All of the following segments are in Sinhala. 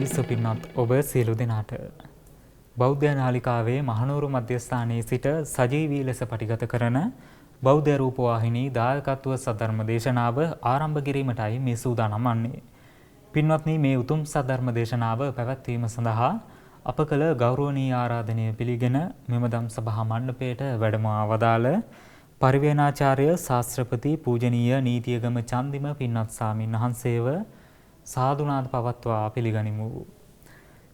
සුපින්වත් ඔබ සියලු දෙනාට බෞද්ධ නාලිකාවේ මහනුවර මධ්‍යස්ථානයේ සිට සජීවී ලෙස පටිගත කරන බෞද්ධ රූපවාහිනී දායකත්ව සද්ධර්ම දේශනාව ආරම්භ කිරීමටයි මේ සූදානම් වන්නේ. පින්වත්නි, මේ උතුම් සද්ධර්ම දේශනාව පැවැත්වීම සඳහා අප කළ ගෞරවනීය ආරාධනය පිළිගෙන මෙම දම් සභා මණ්ඩපයට වැඩම වදාළ පරිවේනාචාර්ය ශාස්ත්‍රපති පූජනීය නීතියගම චන්දිම පින්වත් ස්වාමීන් වහන්සේව සාදුනාද පවත්වා පිළිගනිමු.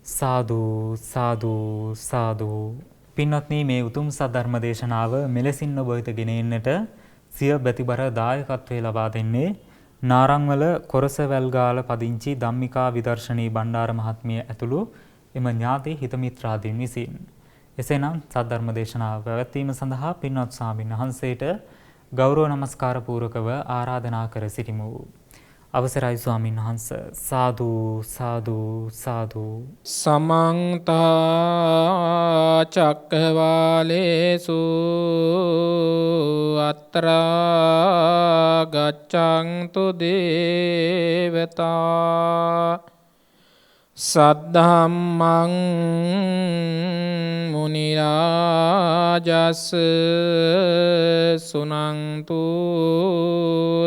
සාදු සාදු සාදු. පින්වත්නි, මේ උතුම් සද්ධර්ම දේශනාව මෙලෙසින් ඔබ වෙත ගෙන එන්නට සිය බැතිබර දායකත්වය ලබා දෙන්නේ නාරංවල කොරසවැල්ගාල පදිංචි ධම්මිකා විදර්ශනී බණ්ඩාර මහත්මිය ඇතුළු එම ඥාති හිත මිත්‍රාදීන් විසින්. එසේනම් සද්ධර්ම දේශනාව පැවැත්වීම සඳහා පින්වත් ස්වාමීන් වහන්සේට ගෞරව නමස්කාර පූර්වකව ආරාධනා කර සිටිමු. අවසරයි ස්වාමීන් වහන්ස. සාදු සාදු සාදු. සමන්ත චක්කවාලේසු අත්‍රා ගච්ඡන්තු දේවතා සද්ධම්මං මුනි රාජස් සුනන්තු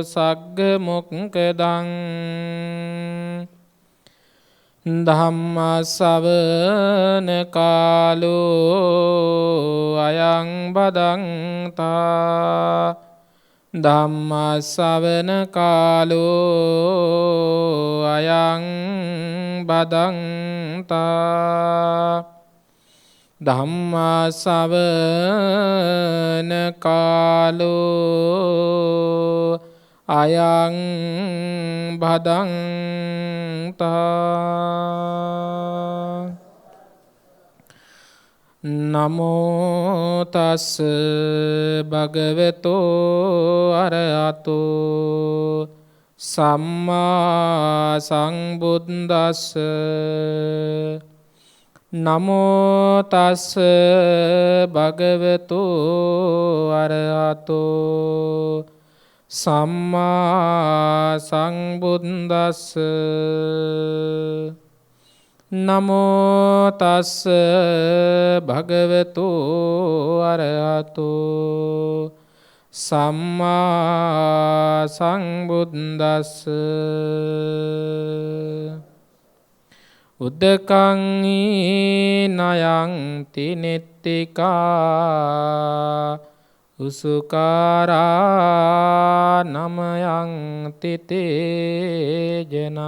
සග්ග මොක්ඛදං ධම්ම ශ්‍රවණ කාලෝ අයං බදන්තා ධම්ම ශ්‍රවණ කාලෝ අයං බදන්තා ධම්ම ශ්‍රවණ කාලෝ අයං බදන්තා. නමෝ තස් භගවතෝ අරහතෝ සම්මා සම්බුද්දස්ස. නමෝ තස් භගවතෝ අරහතෝ සම්මා සම්බුද්දස්ස. නමෝ තස් භගවතු අරහතෝ සම්මා සම්බුද්දස්ස. උද්දකං නයන්ති නෙත්තිකා උසුකාරා නමයන්ති තේජනං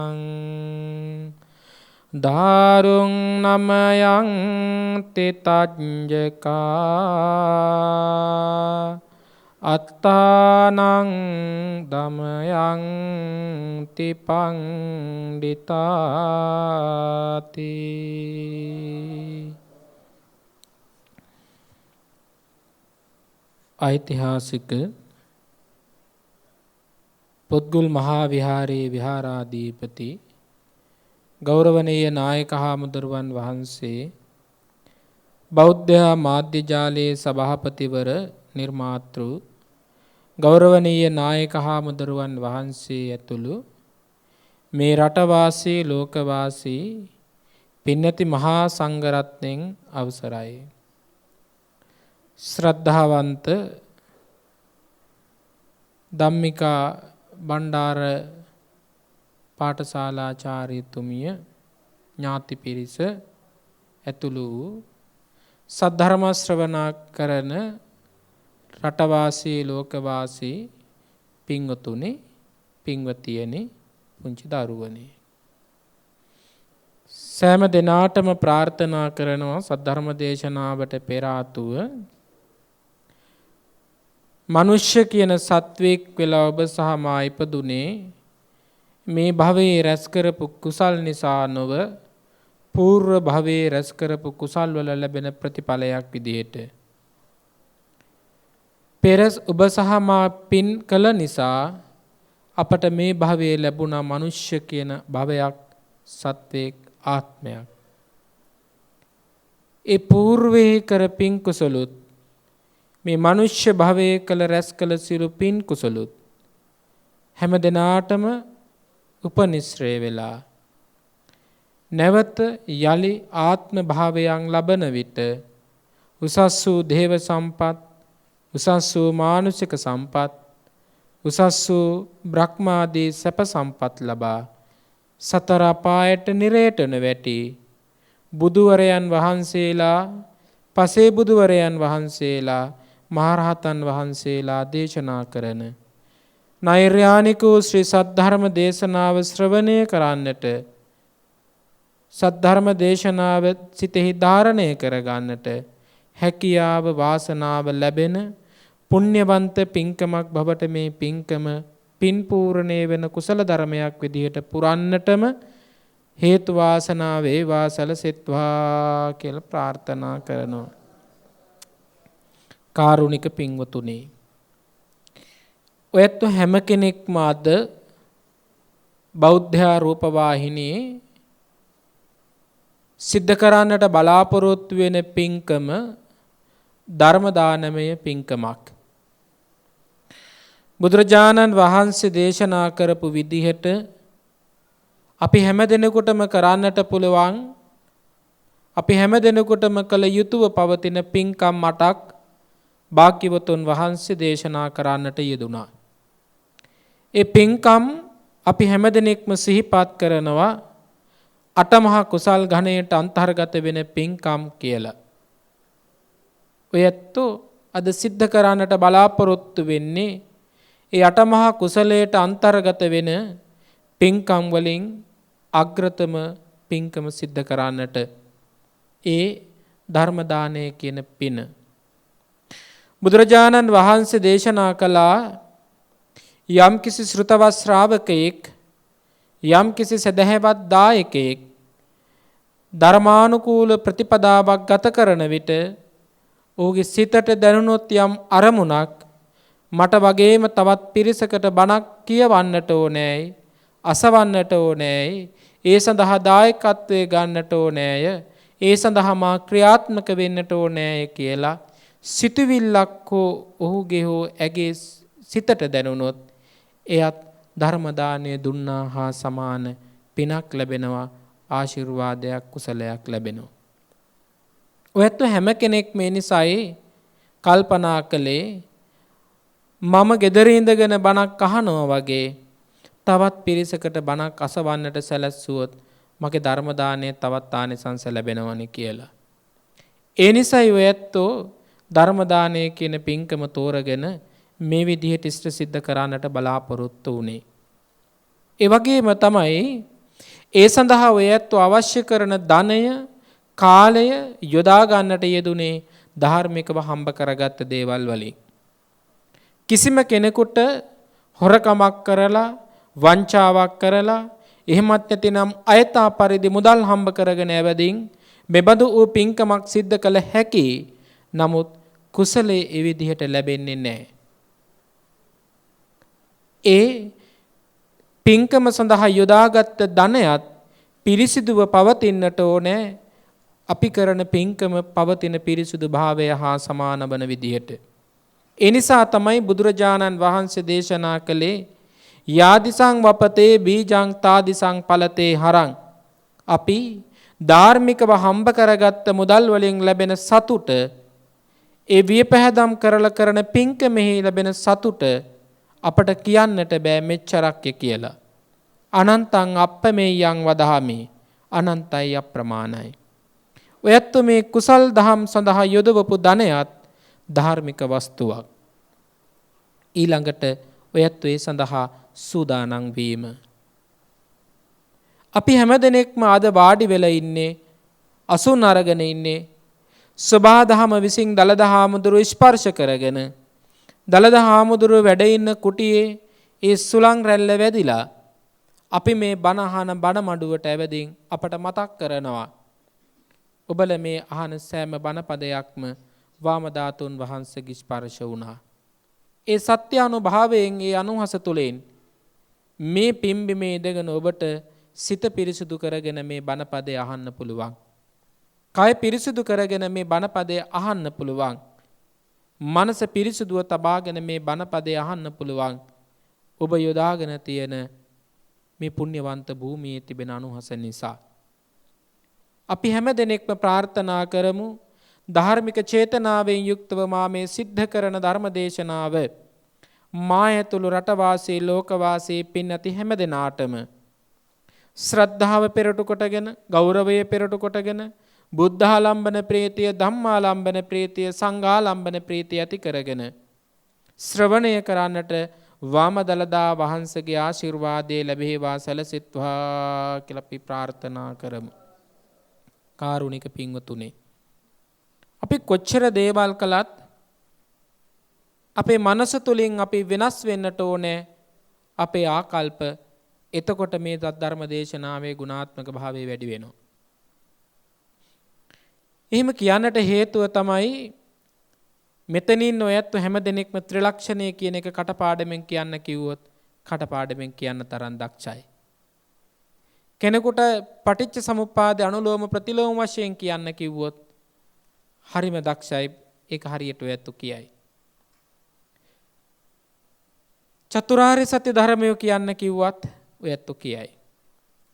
දාරුං නමයන්ති තජ්ජකා අත්තානං දමයන්ති පණ්ඩිතාති. ඓතිහාසික පොත්ගුල් මහා විහාරයේ විහාරාධිපති ගෞරවනීය නායක හාමුදුරුවන් වහන්සේ, බෞද්ධ මාධ්‍ය ජාලයේ සභාපතිවර නිර්මාතෘ ගෞරවනීය නායක හාමුදුරුවන් වහන්සේ ඇතුළු මේ රටවාසී ලෝකවාසී පින්නති මහා සංඝරත්නයෙන් අවසරයි. ශ්‍රද්ධාවන්ත ධම්මිකා බණ්ඩාර පාඨශාලාචාර්යතුමිය ඥාති පිරිස ඇතුළු සද්ධර්ම ශ්‍රවණා කරන රටවාසී ලෝකවාසී පින්වතුනි පින්වතියනි පුංචි දරුවනි සෑම දිනාටම ප්‍රාර්ථනා කරනවා සද්ධර්ම දේශනාවට පෙර ආතුව මනුෂ්‍ය කියන සත්වෙක් වෙලා ඔබ සහ මා ඉපදුනේ මේ භවයේ රැස් කරපු කුසල් නිසා නොව పూర్ව භවයේ රැස් කරපු කුසල් වල ලැබෙන ප්‍රතිඵලයක් විදිහට පෙර ඔබ සහ මා පින් කළ නිසා අපට මේ භවයේ ලැබුණා මනුෂ්‍ය කියන භවයක් සත්වෙක් ආත්මයක්. ඒ పూర్වේ කර පින් කුසලුත් මේ මනුෂ්‍ය භවයේ කළ රැස් කළ සියලු පින් කුසලුත් හැම දිනාටම උපනිශ්‍රේ වෙලා නැවත යලි ආත්ම භාවයන් ලබන විට උසස් වූ දේව සම්පත් උසස් වූ මානුෂික සම්පත් උසස් වූ බ්‍රහ්මාදී සැප සම්පත් ලබා සතර අපායට නිරේට නොවැටි බුදුවරයන් වහන්සේලා පසේ බුදුවරයන් වහන්සේලා මහරහතන් වහන්සේලා දේශනා කරන නෛර්යානික වූ ශ්‍රී සද්ධර්ම දේශනාව ශ්‍රවණය කරන්නට සද්ධර්ම දේශනාව සිතෙහි ධාරණය කරගන්නට හැකියාව වාසනාව ලැබෙන පුණ්‍යවන්ත පින්කමක් බවට මේ පින්කම පින් පූර්ණේ වෙන කුසල ධර්මයක් විදිහට පුරන්නටම හේතු වාසනා වේවා සැලසෙත්වා කියලා ප්‍රාර්ථනා කරනවා. කාරුණික පින්වතුනි ඔයත් හැම කෙනෙක්ම අද බෞද්ධ රූපවාහිනියේ සිද්ධ කරන්නට බලාපොරොත්තු වෙන පින්කම ධර්ම දානමය පින්කමක්. බුදුරජාණන් වහන්සේ දේශනා කරපු විදිහට අපි හැම දිනෙකටම කරන්නට පුළුවන් අපි හැම දිනෙකටම කළ යුතුව පවතින පින්කම් 8ක් භාග්‍යවතුන් වහන්සේ දේශනා කරන්නට යෙදුණා. ඒ පින්කම් අපි හැම දිනෙකම සිහිපත් කරනවා අටමහා කුසල් ඝණයට අන්තර්ගත වෙන පින්කම් කියලා. ඔයත් අද සිද්ධ කරන්නට බලාපොරොත්තු වෙන්නේ ඒ අටමහා කුසලයට අන්තර්ගත වෙන පින්කම් වලින් අග්‍රතම පින්කම සිද්ධ කරන්නට ඒ ධර්ම දානය කියන පින. බුදුරජාණන් වහන්සේ දේශනා කළා යම් කිසි ශ්‍රුතවත් ශ්‍රාවකයෙක් යම් කිසි සදහැවත් දායකයෙක් ධර්මානුකූල ප්‍රතිපදාවක් ගත කරන විට ඔහුගේ සිතට දැනුනොත් යම් අරමුණක් මට වගේම තවත් පිරිසකට බණක් කියවන්නට ඕනෑයි අසවන්නට ඕනෑයි ඒ සඳහා දායකත්වයේ ගන්නට ඕනෑය ඒ සඳහා මා ක්‍රියාත්මක වෙන්නට ඕනෑය කියලා සිතුවිල්ලක් හෝ ඔහුගේ හෝ ඇගේ සිතට දැනුනොත් එයත් ධර්ම දානය දුන්නා හා සමාන පිනක් ලැබෙනවා ආශිර්වාදයක් කුසලයක් ලැබෙනවා. ඔයත් හැම කෙනෙක් මේ නිසායි කල්පනා කළේ මම ගෙදර ඉඳගෙන බණක් අහනවා වගේ තවත් පිරිසකට බණක් අසවන්නට සැලැස්සුවොත් මගේ ධර්ම දානය තවත් ආනිසංස ලැබෙනවනේ කියලා. ඒ නිසායි ඔයත්ෝ ධර්ම දානය කියන පින්කම තෝරගෙන මේ විදිහට ඉෂ්ට සිද්ධ කරන්නට බලාපොරොත්තු වුණේ. ඒ වගේම තමයි ඒ සඳහා ඔයත්ෝ අවශ්‍ය කරන ධනය කාලය යොදා ගන්නට යෙදුනේ ධාර්මිකව හම්බ කරගත්ත දේවල් වලින්. කිසිම කෙනෙකුට හොරකමක් කරලා වංචාවක් කරලා එහෙමත් නැතිනම් අයථා පරිදි මුදල් හම්බ කරගෙන ඇවදින් මෙබඳු වූ පින්කමක් සිද්ධ කළ හැකි. නමුත් කුසලයේ ඒ විදිහට ලැබෙන්නේ නැහැ. ඒ පින්කම සඳහා යොදාගත් ධනයත් පිරිසිදුව පවතින්නට ඕනේ අපි කරන පින්කම පවතින පිරිසිදු භාවය හා සමාන වන විදිහට. ඒ නිසා තමයි බුදුරජාණන් වහන්සේ දේශනා කළේ යාදිසං වපතේ බීජං තාදිසං පලතේ හරං. අපි ධාර්මිකව හම්බ කරගත්ත මුදල් වලින් ලැබෙන සතුට, ඒ වියපැහැදම් කරලා කරන පින්කමෙහි ලැබෙන සතුට අපට කියන්නට බෑ මෙච්චරක්ය කියලා. අනන්තං අප්පමෙය්‍යං වදහමි. අනන්තයි අප්‍රමාණයි. ඔයත් මේ කුසල් දහම් සඳහා යොදවපු ධනයත් ධාර්මික වස්තුවක්. ඊළඟට ඔයත් ඒ සඳහා සූදානම් වීම. අපි හැමදෙනෙක්ම අද වාඩි වෙලා ඉන්නේ, අසුන් අරගෙන ඉන්නේ සබාදහම විසින් දළදා හාමුදුරුවෝ ස්පර්ශ කරගෙන, දළදා හාමුදුරුවෝ වැඩ ඉන්න කුටියේ ඒ සුළං රැල්ල වැදිලා අපි මේ බණ අහන බණ මඩුවට ඇවදින් අපට මතක් කරනවා, ඔබල මේ අහන සෑම බණ පදයක්ම වාම ධාතුන් වහන්සේගේ ස්පර්ශ වුණා. ඒ සත්‍ය අනුභවයෙන්, ඒ අනුහස තුලින් මේ පිම්බීමේ ඉඳගෙන ඔබට සිත පිරිසුදු කරගෙන මේ බණ පදේ අහන්න පුළුවන්. කය පිරිසුදු කරගෙන මේ බණ පදේ අහන්න පුළුවන්. මනස පිරිසුදුව තබාගෙන මේ බණ පදේ අහන්න පුළුවන්. ඔබ යොදාගෙන තියෙන මේ පුණ්‍යවන්ත භූමියේ තිබෙන අනුහස නිසා. අපි හැම දෙනෙක්ම ප්‍රාර්ථනා කරමු, ධාර්මික චේතනාවෙන් යුක්තව මා මේ සිද්ධ කරන ධර්ම දේශනාව මා ඇතුළු රටවාසී ලෝකවාසී පින්වත්නි හැම දෙනාටම ශ්‍රද්ධාව පෙරටු කොටගෙන, ගෞරවය පෙරටු කොටගෙන, බුද්ධාලම්බන ප්‍රීතිය, ධම්මාලම්බන ප්‍රීතිය, සංඝාලම්බන ප්‍රීතිය ඇති කරගෙන ශ්‍රවණය කරන්නට වාම දළදා වහන්සේගේ ආශිර්වාදයේ ලැබේවා සැලසෙත්වා කියලා අපි ප්‍රාර්ථනා කරමු. කාරුණික පින්වතුනි, අපි කොච්චර දේවල් කළත් අපේ මනස තුලින් අපි වෙනස් වෙන්නට ඕනේ අපේ ආකල්ප. එතකොට මේ ධර්ම දේශනාවේ ගුණාත්මක භාවය වැඩි වෙනවා. එහෙම කියන්නට හේතුව තමයි මෙතනින් ඔයත් හැම දෙනෙක්ම ත්‍රිලක්ෂණය කියන එක කටපාඩමින් කියන්න කිව්වොත් කටපාඩමින් කියන්න තරම් දක්ෂයි. කෙනෙකුට පටිච්ච සමුප්පාද අනුලෝම ප්‍රතිලෝම වශයෙන් කියන්න කිව්වොත් හරිම දක්ෂයි. ඒක හරියට ඔයත් කියයි. චතුරාර්ය සත්‍ය ධර්මය කියන්න කිව්වත් ඔයත් කියයි.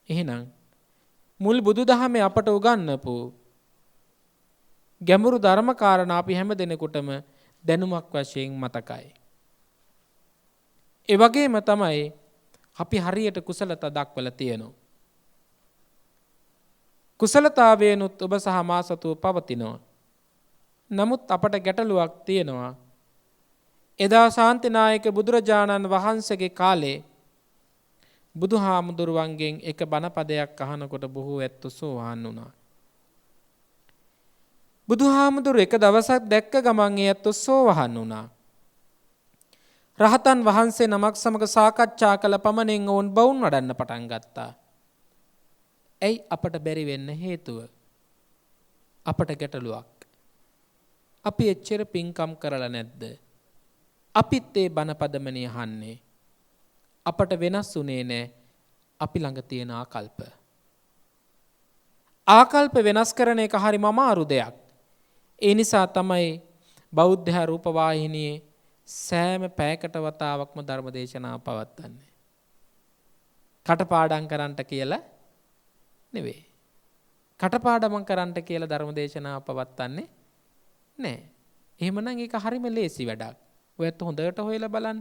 එහෙනම් මුල් බුදුදහමේ අපට උගන්වපු ගැඹුරු ධර්ම කාරණා අපි හැම දිනෙකටම දැනුමක් වශයෙන් මතකයි. ඒ වගේම තමයි අපි හරියට කුසලතා දක්වලා තියෙනවා. කුසලතාවයනොත් ඔබ සහ මා සතුව පවතිනවා. නමුත් අපට ගැටලුවක් තියෙනවා. එදා ශාන්තිනායක බුදුරජාණන් වහන්සේගේ කාලේ බුදුහාමුදුරුවන්ගෙන් එක බණපදයක් අහනකොට බොහෝ ඇත්තෝ සෝවාන් වුණා. බුදුහාමුදුරු එක දවසක් දැක්ක ගමන් ඒ ඇත්තෝ සෝවාන් වුණා. රහතන් වහන්සේ නමක් සමග සාකච්ඡා කළ පමණින් ඔවුන් බවුන් වඩන්න පටන් ගත්තා. ඇයි අපට බැරි වෙන්න හේතුව? අපට ගැටලුවක්. අපි එච්චර පින්කම් කරලා නැද්ද? අපිත් ඒ බණපදමනේ අහන්නේ. අපට වෙනස් උනේ නැහැ අපි ළඟ තියෙන ආකල්ප. ආකල්ප වෙනස් කරන එක හරිම අමාරු දෙයක්. ඒ නිසා තමයි බෞද්ධ රූපවාහිනියේ සෑම පැයකට වතාවක්ම ධර්ම දේශනා පවත්වන්නේ. කටපාඩම් කරන්නට කියලා නෙවෙයි. කටපාඩම් කරන්නට කියලා ධර්ම දේශනා පවත්වන්නේ නැහැ. එහෙමනම් ඒක හරිම ලේසි වැඩක්. ඔයත් හොඳට හොයලා බලන්න.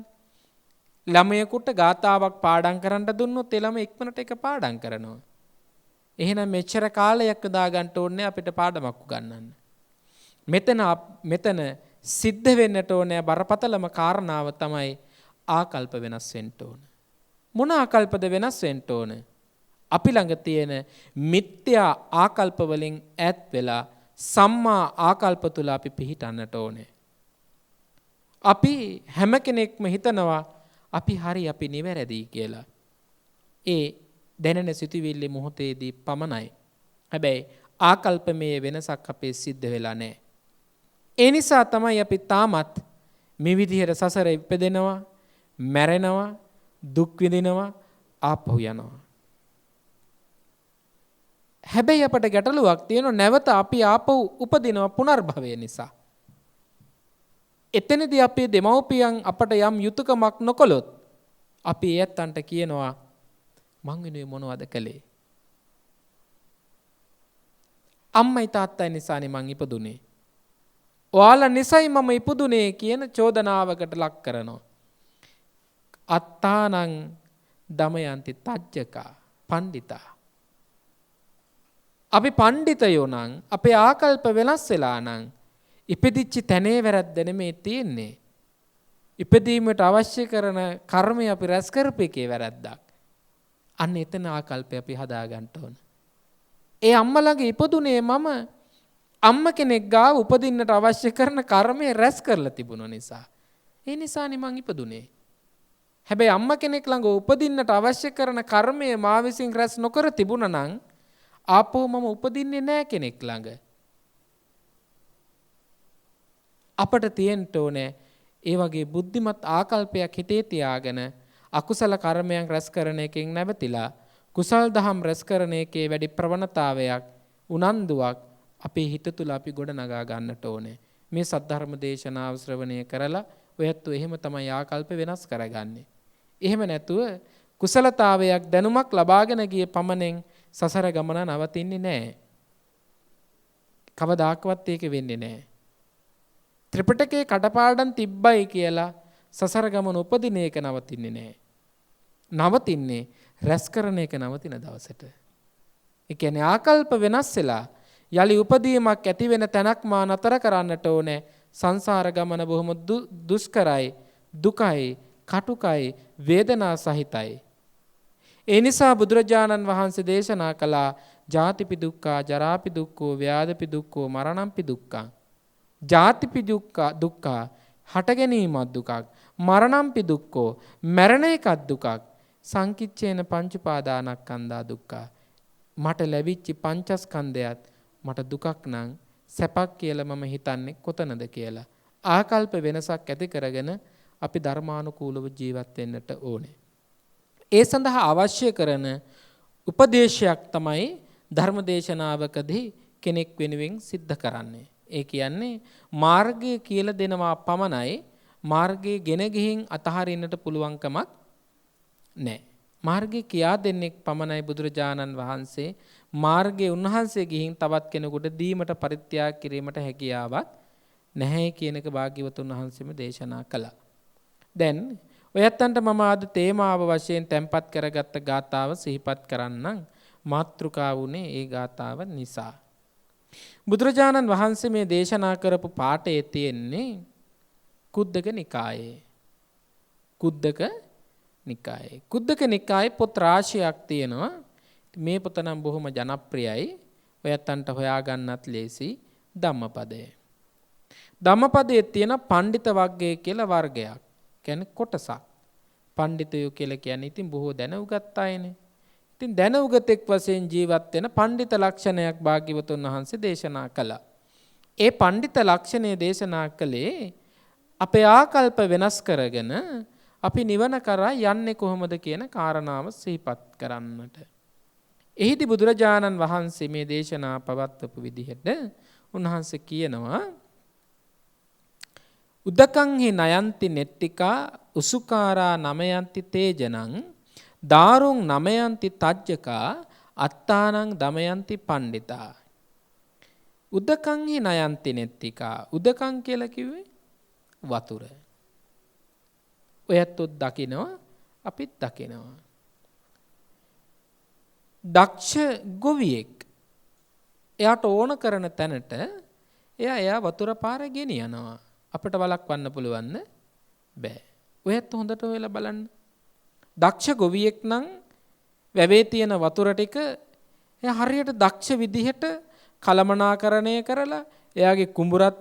ළමයෙකුට ගාතාවක් පාඩම් කරන්න දුන්නොත් ඒ ළමයා ඉක්මනට ඒක පාඩම් කරනවා. එහෙනම් මෙච්චර කාලයක් දා ගන්න ඕනේ අපිට පාඩමක් උගන්වන්න. මෙතන සිද්ධ වෙන්නට ඕනේ බරපතලම කාරණාව තමයි ආකල්ප වෙනස් වෙන්න ඕන. මොන ආකල්පද වෙනස් වෙන්න ඕන? අපි ළඟ තියෙන මිත්‍යා ආකල්ප වලින් ඈත් වෙලා සම්මා ආකල්ප තුල අපි පිහිටන්නට ඕනේ. අපි හැම කෙනෙක්ම හිතනවා අපි හරි, අපි නිවැරදි කියලා. ඒ දැනෙන සිතුවිලි මොහොතේදී පමණයි. හැබැයි ආකල්පමේ වෙනසක් අපේ සිද්ධ වෙලා නැහැ. ඒ නිසා තමයි අපි තාමත් මේ විදිහට සසර ඉපදෙනවා, මැරෙනවා, දුක් විඳිනවා, ආපහු යනවා. හැබැයි අපට ගැටලුවක් තියෙනවා. නැවත අපි ආපහු උපදිනවා පුනර්භවය නිසා. එතනදී අපේ දෙමව්පියන් අපට යම් යුතුයකමක් නොකළොත් අපි ඒත්තන්ට කියනවා මං වෙනුවෙන් මොනවද කළේ? අම්මයි තාත්තයි නිසානේ මං ඉපදුනේ. ඔයාලා නිසයි මම ඉපදුනේ කියන චෝදනාවකට ලක් කරනවා. අත්තානං දමයන්ති තජ්ජකා පණ්ඩිතා. අපි පණ්ඩිතයෝ නම් අපේ ආකල්ප වෙනස් වෙලා නම් ඉපදිච්ච තැනේ වැරද්ද නෙමේ තියෙන්නේ. ඉපදීමට අවශ්‍ය කරන කර්මය අපි රැස් කරපු එකේ වැරද්දක්. අන්න එතන ආකල්පය අපි හදා ගන්න ඕන. ඒ අම්මා ළඟ ඉපදුනේ මම අම්ම කෙනෙක් ගාව උපදින්නට අවශ්‍ය කරන කර්මය රැස් කරලා තිබුණ නිසා. ඒ නිසානේ මං ඉපදුනේ. හැබැයි අම්මා කෙනෙක් ළඟ උපදින්නට අවශ්‍ය කරන කර්මය මා විසින් රැස් නොකර තිබුණා නම් ආපහු මම උපදින්නේ නැහැ කෙනෙක් ළඟ. අපට තියෙන්න ඕනේ ඒ වගේ බුද්ධිමත් ආකල්පයක් හිතේ තියාගෙන අකුසල කර්මයන් රැස් කරන එකෙන් නැවතිලා කුසල් දහම් රැස් කරන එකේ වැඩි ප්‍රවණතාවයක් උනන්දුවක් අපේ හිත තුළ අපි ගොඩ නගා ගන්නට ඕනේ. මේ සද්ධර්ම දේශනාව ශ්‍රවණය කරලා ඔයත් එහෙම තමයි ආකල්ප වෙනස් කරගන්නේ. එහෙම නැතුව කුසලතාවයක් දැනුමක් ලබාගෙන ගිය පමණෙන් සසර ගමන නවතින්නේ නැහැ. කවදාකවත් ඒක වෙන්නේ නැහැ. ත්‍රිපිටකයේ කටපාඩම් තිබ්බයි කියලා සසර ගමන උපදින එක නවතින්නේ නැහැ. නවතින්නේ රැස් කරන එක නවතින දවසට. ඒ කියන්නේ ආකල්ප වෙනස් වෙලා යලි උපදීමක් ඇති වෙන තැනක් මා නතර කරන්නට ඕනේ. සංසාර ගමන බොහොම දුෂ්කරයි, දුකයි, කටුකයි, වේදනා සහිතයි. ඒ නිසා බුදුරජාණන් වහන්සේ දේශනා කළා ජාතිපි දුක්ඛා, ජරාපි දුක්ඛෝ, ව්‍යාධිපි දුක්ඛෝ, මරණම්පි දුක්ඛං. ජාතිපි දුක්ඛා හට ගැනීමක් දුකක්, මරණම්පි දුක්ඛෝ මරණ එකක් දුකක්, සංකිච්ඡේන පංච උපාදානස්කන්ධා දුක්ඛා. මට ලැබිච්ච පංචස්කන්ධයත් මට දුකක් නම් සැපක් කියලා මම හිතන්නේ කොතනද කියලා ආකල්ප වෙනසක් ඇති කරගෙන අපි ධර්මානුකූලව ජීවත් වෙන්නට ඕනේ. ඒ සඳහා අවශ්‍ය කරන උපදේශයක් තමයි ධර්මදේශනාවකදී කෙනෙක් වෙනුවෙන් සිද්ධ කරන්නේ. ඒ කියන්නේ මාර්ගය කියලා දෙනවා පමණයි මාර්ගයේ ගෙන ගිහින් අතහරින්නට පුළුවන්කමක් නැහැ. මාර්ගය කියා දෙන්නෙක් පමණයි බුදුරජාණන් වහන්සේ. මාර්ගයේ උන්වහන්සේ ගිහින් තවත් කෙනෙකුට දීමට පරිත්‍යාග කිරීමට හැකියාවක් නැහැ කියන එක භාග්‍යවතුන් වහන්සේම දේශනා කළා. දැන් ඔයත්තන්ට මම අද තේමාව වශයෙන් තැන්පත් කරගත්ත ගාථාව සිහිපත් කරන්නම්. මාතෘකාව උනේ ඒ ගාථාව නිසා. බුදුරජාණන් වහන්සේ මේ දේශනා කරපු පාඨයේ තියෙන්නේ කුද්දක නිකායේ. කුද්දක නිකායේ. කුද්දක නිකායේ පොත් රාශියක් තියෙනවා. මේ පොත නම් බොහොම ජනප්‍රියයි. ඔයත්තන්ට හොයාගන්නත් ලේසි. ධම්මපදය. ධම්මපදයේ තියෙන පඬිත වර්ගය කියලා වර්ගයක්. කියන්නේ කොටසක්. පඬිතයෝ කියලා කියන්නේ ඉතින් බොහෝ දැනුගත් අයනේ. ඉතින් දැනුගතෙක් වශයෙන් ජීවත් වෙන පඬිත ලක්ෂණයක් භාග්‍යවතුන් වහන්සේ දේශනා කළා. ඒ පඬිත ලක්ෂණය දේශනා කළේ අපේ ආකල්ප වෙනස් කරගෙන අපි නිවන කරා යන්නේ කොහොමද කියන කාරණාව සිහිපත් කරන්නට. එහිදී බුදුරජාණන් වහන්සේ මේ දේශනා පවත්වපු විදිහට උන්වහන්සේ කියනවා උදකංහි නයන්ති නෙට්ටිකා උසුකාරා නමයන්ති තේජනං දාරුං නමයන්ති තජ්ජකා අත්තානං දමයන්ති පණ්ඩිතා. උදකංහි නයන්ති නෙට්ටිකා. උදකං කියලා කිව්වේ වතුර. ඔයත් දකිනවා අපිත් දකිනවා. දක්ෂ ගොවියෙක් එයාට ඕන කරන තැනට එයා වතුර පාර ගෙනියනවා. අපිට වළක්වන්න පුළුවන්ද? බෑ. ඔයත් හොඳට හොයලා බලන්න. දක්ෂ ගොවියෙක් නම් වැවේ තියෙන වතුර ටික එයා හරියට දක්ෂ විදිහට කළමනාකරණය කරලා එයාගේ කුඹුරත්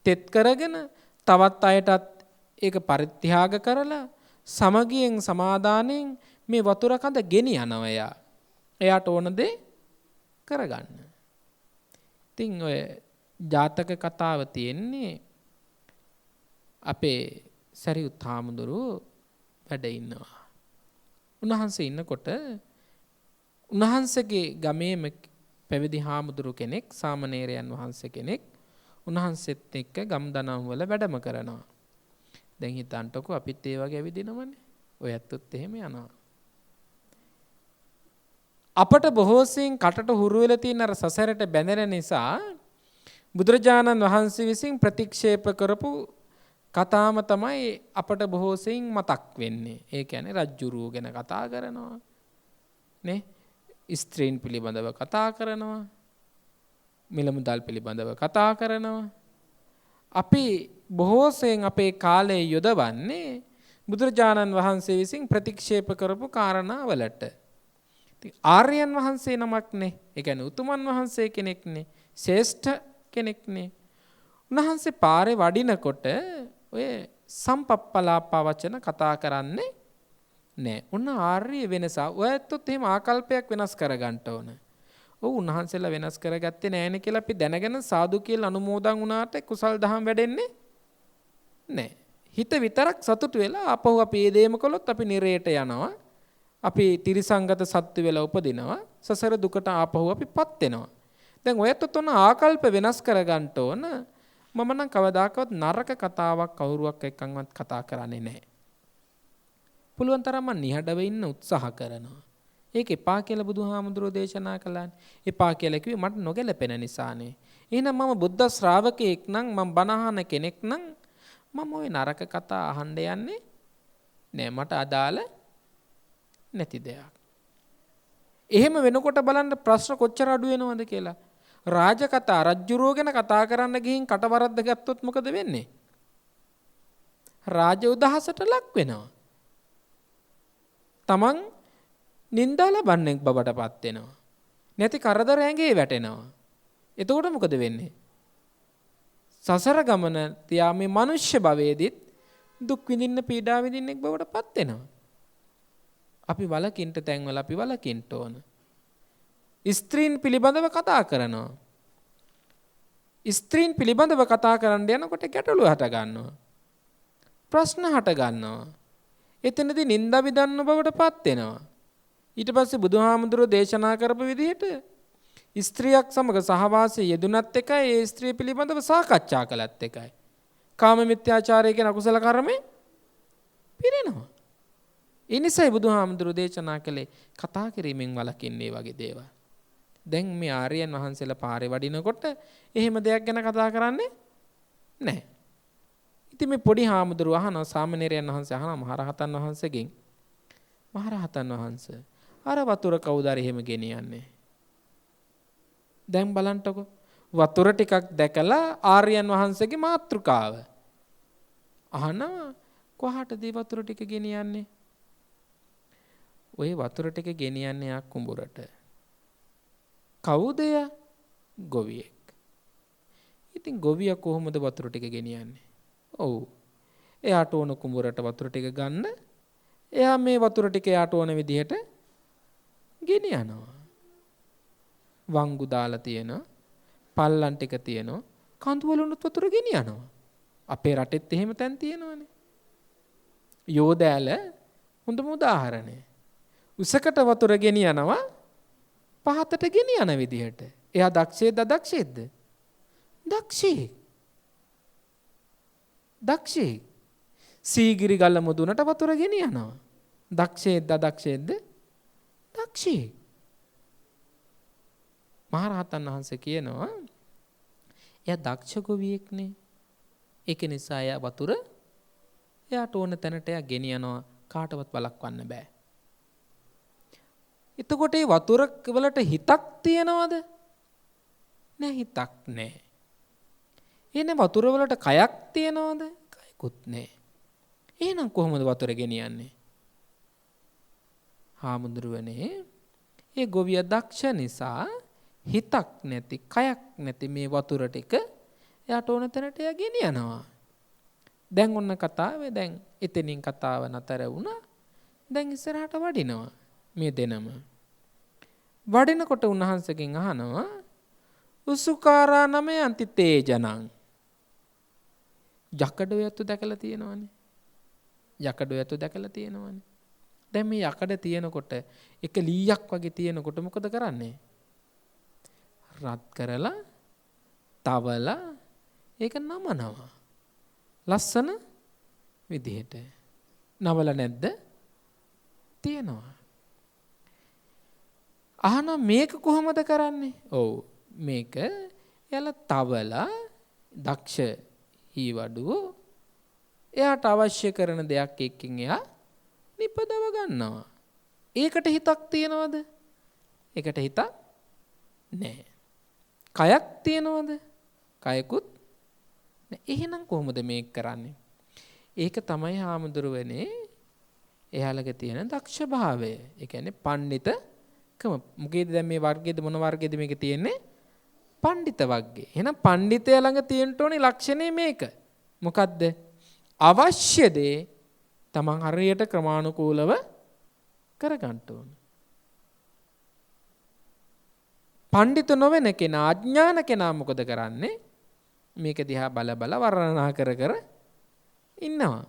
තෙත් කරගෙන තවත් අයටත් ඒක පරිත්‍යාග කරලා සමගියෙන් සමාදානෙන් මේ වතුර කඳ ගෙනියනවා එයා. එයාට ඕන දේ කරගන්න. ඉතින් ඔය ජාතක කතාව තියෙන්නේ අපේ සරියුත් හාමුදුරුවෝ වැඩ ඉන්නවා. උන්වහන්සේ ඉන්නකොට උන්වහන්සේගේ ගමේම පැවිදි හාමුදුරු කෙනෙක් සාමණේරයන් වහන්සේ කෙනෙක් උන්වහන්සේත් එක්ක ගම් දනම් වල වැඩම කරනවා. දැන් හිතන්නකෝ අපිත් ඒ වගේ ඇවිදිනවනේ. ඔය ඇත්තොත් එහෙම යනවා. අපට බොහෝසෙයින් කටට හුරු වෙලා තියෙන අර සසරට බැඳෙන නිසා බුදුරජාණන් වහන්සේ විසින් ප්‍රතික්ෂේප කරපු කතාම තමයි අපට බොහෝසෙයින් මතක් වෙන්නේ. ඒ කියන්නේ රජ්ජුරුව ගැන කතා කරනවා. නේ? ස්ත්‍රීන් පිළිබඳව කතා කරනවා. මිල මුදල් පිළිබඳව කතා කරනවා. අපි බොහෝසෙයින් අපේ කාලය යොදවන්නේ බුදුරජාණන් වහන්සේ විසින් ප්‍රතික්ෂේප කරපු කාරණාවලට. ආර්යයන් වහන්සේ නමක්නේ. ඒ කියන්නේ උතුමන් වහන්සේ කෙනෙක්නේ. ශ්‍රේෂ්ඨ කෙනෙක්නේ. උන්වහන්සේ පාරේ වඩිනකොට ඔය සම්පප්පලාප වචන කතා කරන්නේ නෑ. උන්න ආර්ය වෙනස. ඔයත් එහෙම ආකල්පයක් වෙනස් කරගන්න ඕන. ඔව් උන්වහන්සේලා වෙනස් කරගත්තේ නෑනේ කියලා අපි දැනගෙන සාදු කියලා අනුමෝදන් වුණාට කුසල් දහම් වැඩෙන්නේ නෑ. හිත විතරක් සතුටු වෙලා ආපහු අපි මේ දේම කළොත් අපි නිරේට යනවා. අපි තිරිසංගත සත්ත්ව වෙලා උපදිනවා. සසර දුකට ආපහු අපිපත් වෙනවා. දැන් ඔයත් උතන ආකල්ප වෙනස් කරගන්න ඕන. මම නම් කවදාකවත් නරක කතාවක් කවුරුවක් එක්කන්වත් කතා කරන්නේ නැහැ. පුළුවන් තරම් මම නිහඬව ඉන්න උත්සාහ කරනවා. ඒක එපා කියලා බුදුහාමුදුරෝ දේශනා කළානේ. එපා කියලා කිව්වේ මට නොගැලපෙන නිසානේ. එහෙනම් මම බුද්ධ ශ්‍රාවකයෙක් නම් මම බණ අහන කෙනෙක් නම් මම ওই නරක කතා අහන්න යන්නේ නෑ. මට අදාළ නැති දෙයක්. එහෙම වෙනකොට බලන්න ප්‍රශ්න කොච්චර අඩු වෙනවද කියලා. රාජකතා රජ්ජුරුව ගැන කතා කරන්න ගිහින් කටවරද්ද ගත්තොත් මොකද වෙන්නේ? රාජ උදහසට ලක් වෙනවා. තමන් නින්දා ලබන්නේ බවට පත් වෙනවා. නැති කරදර ඇඟේ වැටෙනවා. එතකොට මොකද වෙන්නේ? සසර ගමන තියා මේ මනුෂ්‍ය භවයේදීත් දුක් විඳින්න පීඩා විඳින්නෙක් බවට පත් වෙනවා. අපි වලකින්ට තැන්වල අපි වලකින්ට ඕන. ස්ත්‍රීන් පිළිබඳව කතා කරනවා. ස්ත්‍රීන් පිළිබඳව කතා කරන්න යනකොට ගැටලු හට ගන්නවා. ප්‍රශ්න හට ගන්නවා. එතනදී නින්දා විදන්න බවට පත් වෙනවා. ඊට පස්සේ බුදුහාමුදුරුවෝ දේශනා කරපු විදිහට ස්ත්‍රියක් සමග සහවාසයේ යෙදුනත් එකයි ඒ ස්ත්‍රිය පිළිබඳව සාකච්ඡා කළත් එකයි. කාම මිත්‍යාචාරය කියන අකුසල කර්මේ පිරෙනවා. ඒ නිසායි බුදුහාමුදුරුවෝ දේශනා කළේ කතා කිරීමෙන් වළකින්නේ වගේ දේවල්. දැන් මේ ආර්යයන් වහන්සේලා පාරේ වඩිනකොට එහෙම දෙයක් ගැන කතා කරන්නේ නැහැ. ඉතින් මේ පොඩි හාමුදුරුවෝ අහනවා සාමණේරයන් වහන්සේ අහනවා මහරහතන් වහන්සේගෙන් මහරහතන් වහන්සේ අර වතුර කවුද එහෙම ගෙනියන්නේ? දැන් බලන්නකො වතුර ටිකක් දැකලා ආර්යයන් වහන්සේගේ මාතෘකාව අහනවා කොහාටද වතුර ටික ගෙනියන්නේ? ඔය වතුර ටික ගෙනියන්නේ යා කුඹුරට. කවුද යා? ගොවියෙක්. ඉතින් ගොවියා කොහොමද වතුර ටික ගෙනියන්නේ? ඔව්. එයාට ඕන කුඹුරට වතුර ටික ගන්න. එයා මේ වතුර ටික එයාට ඕන විදිහට ගෙනියනවා. වංගු දාලා තියෙනවා. පල්ලම් ටික තියෙනවා. කඳු වලුනුත් වතුර ගෙනියනවා. අපේ රටෙත් එහෙම තැන් තියෙනවනේ. යෝදෑල හොඳම උදාහරණය. උසකට වතුර ගෙනියනවා පහතට ගෙනියන විදිහට. එයා දක්ෂයේද අදක්ෂයේද? දක්ෂයෙක්. දක්ෂයෙක්. සීගිරි ගල මුදුනට වතුර ගෙනියනවා. දක්ෂයේද අදක්ෂයේද? දක්ෂයෙක්. මහරහතන් වහන්සේ කියනවා එයා දක්ෂ ගොවියෙක්නේ. ඒක නිසා එයා වතුර එයාට ඕන තැනට එයා ගෙනියනවා. කාටවත් වළක්වන්න බෑ. එතකොට මේ වතුර වලට හිතක් තියනවද? නෑ, හිතක් නෑ. එහෙනම් වතුර වලට කයක් තියනවද? කයකුත් නෑ. එහෙනම් කොහොමද වතුර ගෙනියන්නේ? හාමුදුරුවනේ ඒ ගොවියා දක්ෂ නිසා හිතක් නැති කයක් නැති මේ වතුර ටික එයාට ඕන තැනට එයා ගෙනියනවා. දැන් ඔන්න කතාවේ දැන් එතනින් කතාව නතර වුණා. දැන් ඉස්සරහට වඩිනවා මේ දෙනම. වඩිනකොට උන්වහන්සේගෙන් අහනවා උසුකාරා නමේ අන්ති තේජනං. යකඩ යතු දැකලා තියෙනවනේ. යකඩ යතු දැකලා තියෙනවනේ. දැන් මේ යකඩ තියෙනකොට එක ලීයක් වගේ තියෙනකොට මොකද කරන්නේ? රත් කරලා තවලා ඒක නමනවා. ලස්සන විදිහට. නවල නැද්ද? තියෙනවා. අහනවා මේක කොහොමද කරන්නේ? ඔව් මේක එයාලා තවලා දක්ෂ ඊවඩුව එයාට අවශ්‍ය කරන දෙයක් එක්කින් එයා නිපදව ගන්නවා. ඒකට හිතක් තියනවද? ඒකට හිතක් නැහැ. කයක් තියනවද? කයකුත් නැහැ. එහෙනම් කොහොමද මේක කරන්නේ? ඒක තමයි හාමුදුරුවනේ එයාලගේ තියෙන දක්ෂභාවය. ඒ කියන්නේ පඬිතකම. මොකේද දැන් මේ වර්ගයේද මොන වර්ගයේද මේක තියෙන්නේ? පඬිත වර්ගයේ. එහෙනම් පඬිතයා ළඟ තියෙන්න ඕනේ ලක්ෂණය මේක. මොකද්ද? අවශ්‍ය දේ තමන් හරියට ක්‍රමානුකූලව කරගන්න ඕන. පඬිතු නොවන කෙනා අඥාන කෙනා මොකද කරන්නේ? මේක දිහා බල බල වර්ණනා කර කර ඉන්නවා.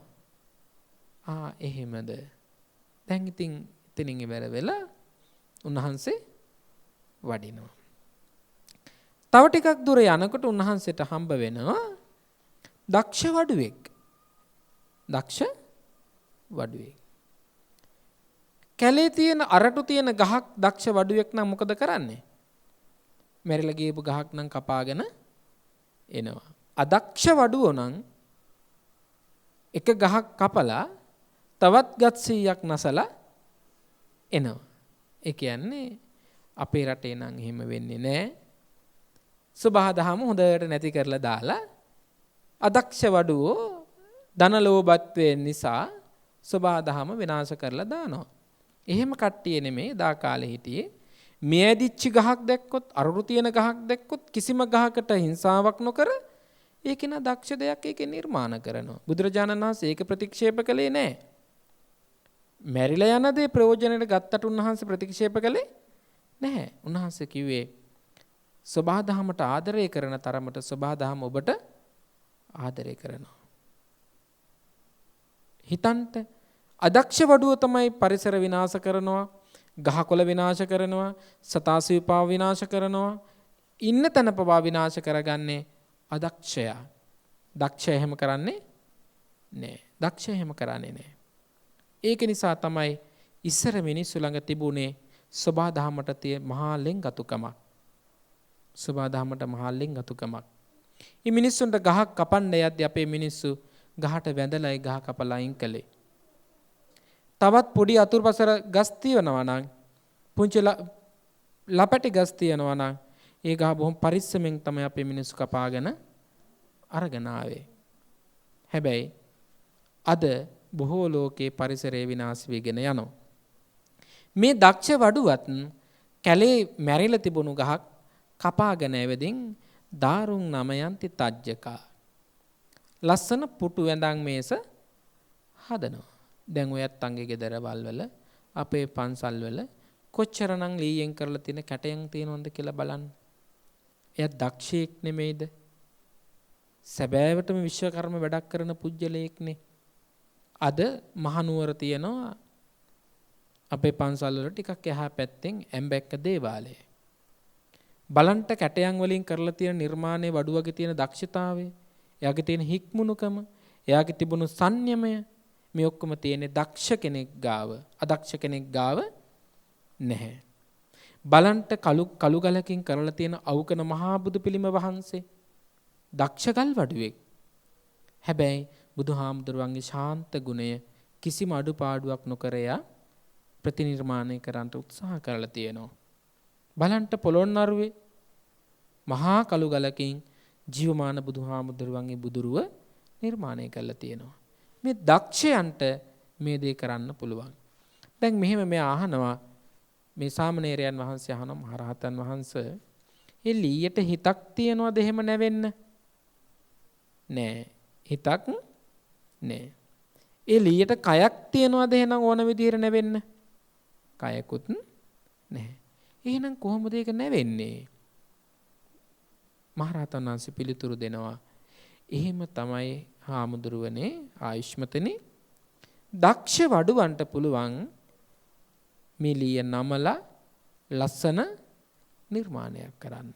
එහෙමද? දැන් ඉතින් එතනින් ඉවර වෙලා උන්වහන්සේ වඩිනවා. තව ටිකක් දුර යනකොට උන්වහන්සේට හම්බ වෙනවා දක්ෂ වඩුවෙක්. දක්ෂ වඩුවෙක්. කැලේ තියෙන අරටු තියෙන ගහක් දක්ෂ වඩුවෙක් නම් මොකද කරන්නේ? මැරිලා ගියපු ගහක් නම් කපාගෙන එනවා. අදක්ෂ වඩුවෝ නම් එක ගහක් කපලා තවත් ගත් 100ක් නැසලා එනවා. ඒ කියන්නේ අපේ රටේ නම් එහෙම වෙන්නේ නැහැ. සබහාදහම හොඳට නැති කරලා දාලා අදක්ෂ වඩුවෝ ධනලෝභත්වයෙන් නිසා සබහාදහම විනාශ කරලා දානවා. එහෙම කට්ටිය නෙමෙයි දා කාලේ හිටියේ. මියදිච්ච ගහක් දැක්කොත් අරුරු තියෙන ගහක් දැක්කොත් කිසිම ගහකට හිංසාවක් නොකර ඒකේන දක්ෂ දෙයක් ඒකේ නිර්මාණ කරනවා. බුදුරජාණන් වහන්සේ ඒක ප්‍රතික්ෂේප කළේ නැහැ. මැරිලා යන දේ ප්‍රයෝජනෙට ගත්තට උන්වහන්සේ ප්‍රතික්ෂේප කළේ නැහැ. උන්වහන්සේ කිව්වේ සබහාදහමට ආදරය කරන තරමට සබහාදහම ඔබට ආදරය කරනවා. හිතන්ට අදක්ෂ වඩුව තමයි පරිසර විනාශ කරනවා, ගහකොළ විනාශ කරනවා, සතාසිව්පාව විනාශ කරනවා, ඉන්න තැන පවා විනාශ කරගන්නේ අදක්ෂයා. දක්ෂය එහෙම කරන්නේ නැහැ. දක්ෂය එහෙම කරන්නේ නැහැ. ඒක නිසා තමයි ඉස්සර මිනිස්සු ළඟ තිබුණේ සබහාදහමට තියෙන මහා ලෙන්ගතුකමක්. සබහාදහමට මහා ලෙන්ගතුකමක්. මේ මිනිස්සුන්ට ගහක් කපන්න යද්දී අපේ මිනිස්සු ගහට වැඳලා ඒ ගහ කපලා අයින් කළේ. තවත් පොඩි අතුරුපසර ගස් තියනවා නම් පුංචි ලපටි ගස් තියනවා නම් ඒ ගහ බොහොම පරිස්සමෙන් තමයි අපේ මිනිස්සු කපාගෙන අරගෙන ආවේ. හැබැයි අද බොහෝ ලෝකේ පරිසරය විනාශ වෙගෙන යනවා. මේ දක්ෂ වඩුවත් කැලේ මැරිලා තිබුණු ගහක් කපාගෙන ඇවිදින් දාරුන් නමයන්ති තජ්ජකා. ලස්සන පුටු වැඳන් මේස හදනවා. දැන් ඔයත් අංගේ ගෙදරවල් වල අපේ පන්සල් වල කොච්චරනම් ලීයෙන් කරලා තියෙන කැටයන් තියෙනවද කියලා බලන්න. එයා දක්ෂයෙක් නෙමෙයිද? සැබෑවටම විශ්වකර්ම වැඩක් කරන පුජ්‍යලයෙක්නේ. අද මහනුවර තියෙනවා අපේ පන්සල් වල ටිකක් එහා පැත්තෙන් ඇම්බැක්ක දේවාලය. බලන්ට කැටයන් වලින් කරලා තියෙන නිර්මාණයේ වඩුවගේ තියෙන දක්ෂතාවය, එයාගේ තියෙන හික්මුණුකම, එයාගේ තිබුණු සංයමය මේ ඔක්කොම තියෙන්නේ දක්ෂ කෙනෙක් ගාව. අදක්ෂ කෙනෙක් ගාව නැහැ. බලන්ට කළු ගලකින් කරලා තියෙන අවුකන මහා බුදු පිළිම වහන්සේ දක්ෂ ගල් වඩුවෙක්. හැබැයි බුදුහාමුදුරුවන්ගේ ශාන්ත ගුණය කිසිම අඩුපාඩුවක් නොකර එයා ප්‍රතිනිර්මාණය කරන්න උත්සාහ කරලා තියෙනවා. බලන්ට පොළොන්නරුවේ මහා කළු ගලකින් ජීවමාන බුදුහාමුදුරුවන්ගේ බුදුරුව නිර්මාණය කරලා තියෙනවා. මේ දක්ෂයන්ට මේ දේ කරන්න පුළුවන්. දැන් මෙහෙම මෙයා අහනවා මේ සාමණේරයන් වහන්සේ අහනවා මහරහතන් වහන්සේ ඒ ලීයට හිතක් තියනවද එහෙම නැවෙන්න? නෑ. හිතක් නෑ. ඒ ලීයට කයක් තියනවද එහෙනම් ඕන විදිහට නැවෙන්න? කයකුත් නැහැ. එහෙනම් කොහොමද ඒක නැවෙන්නේ? මහරහතන් වහන්සේ පිළිතුරු දෙනවා. එහෙම තමයි හාමුදුරුවනේ ආයුෂ්මතනේ දක්ෂ වඩුවන්ට පුළුවන් මේ ලීය නමලා ලස්සන නිර්මාණයක් කරන්න.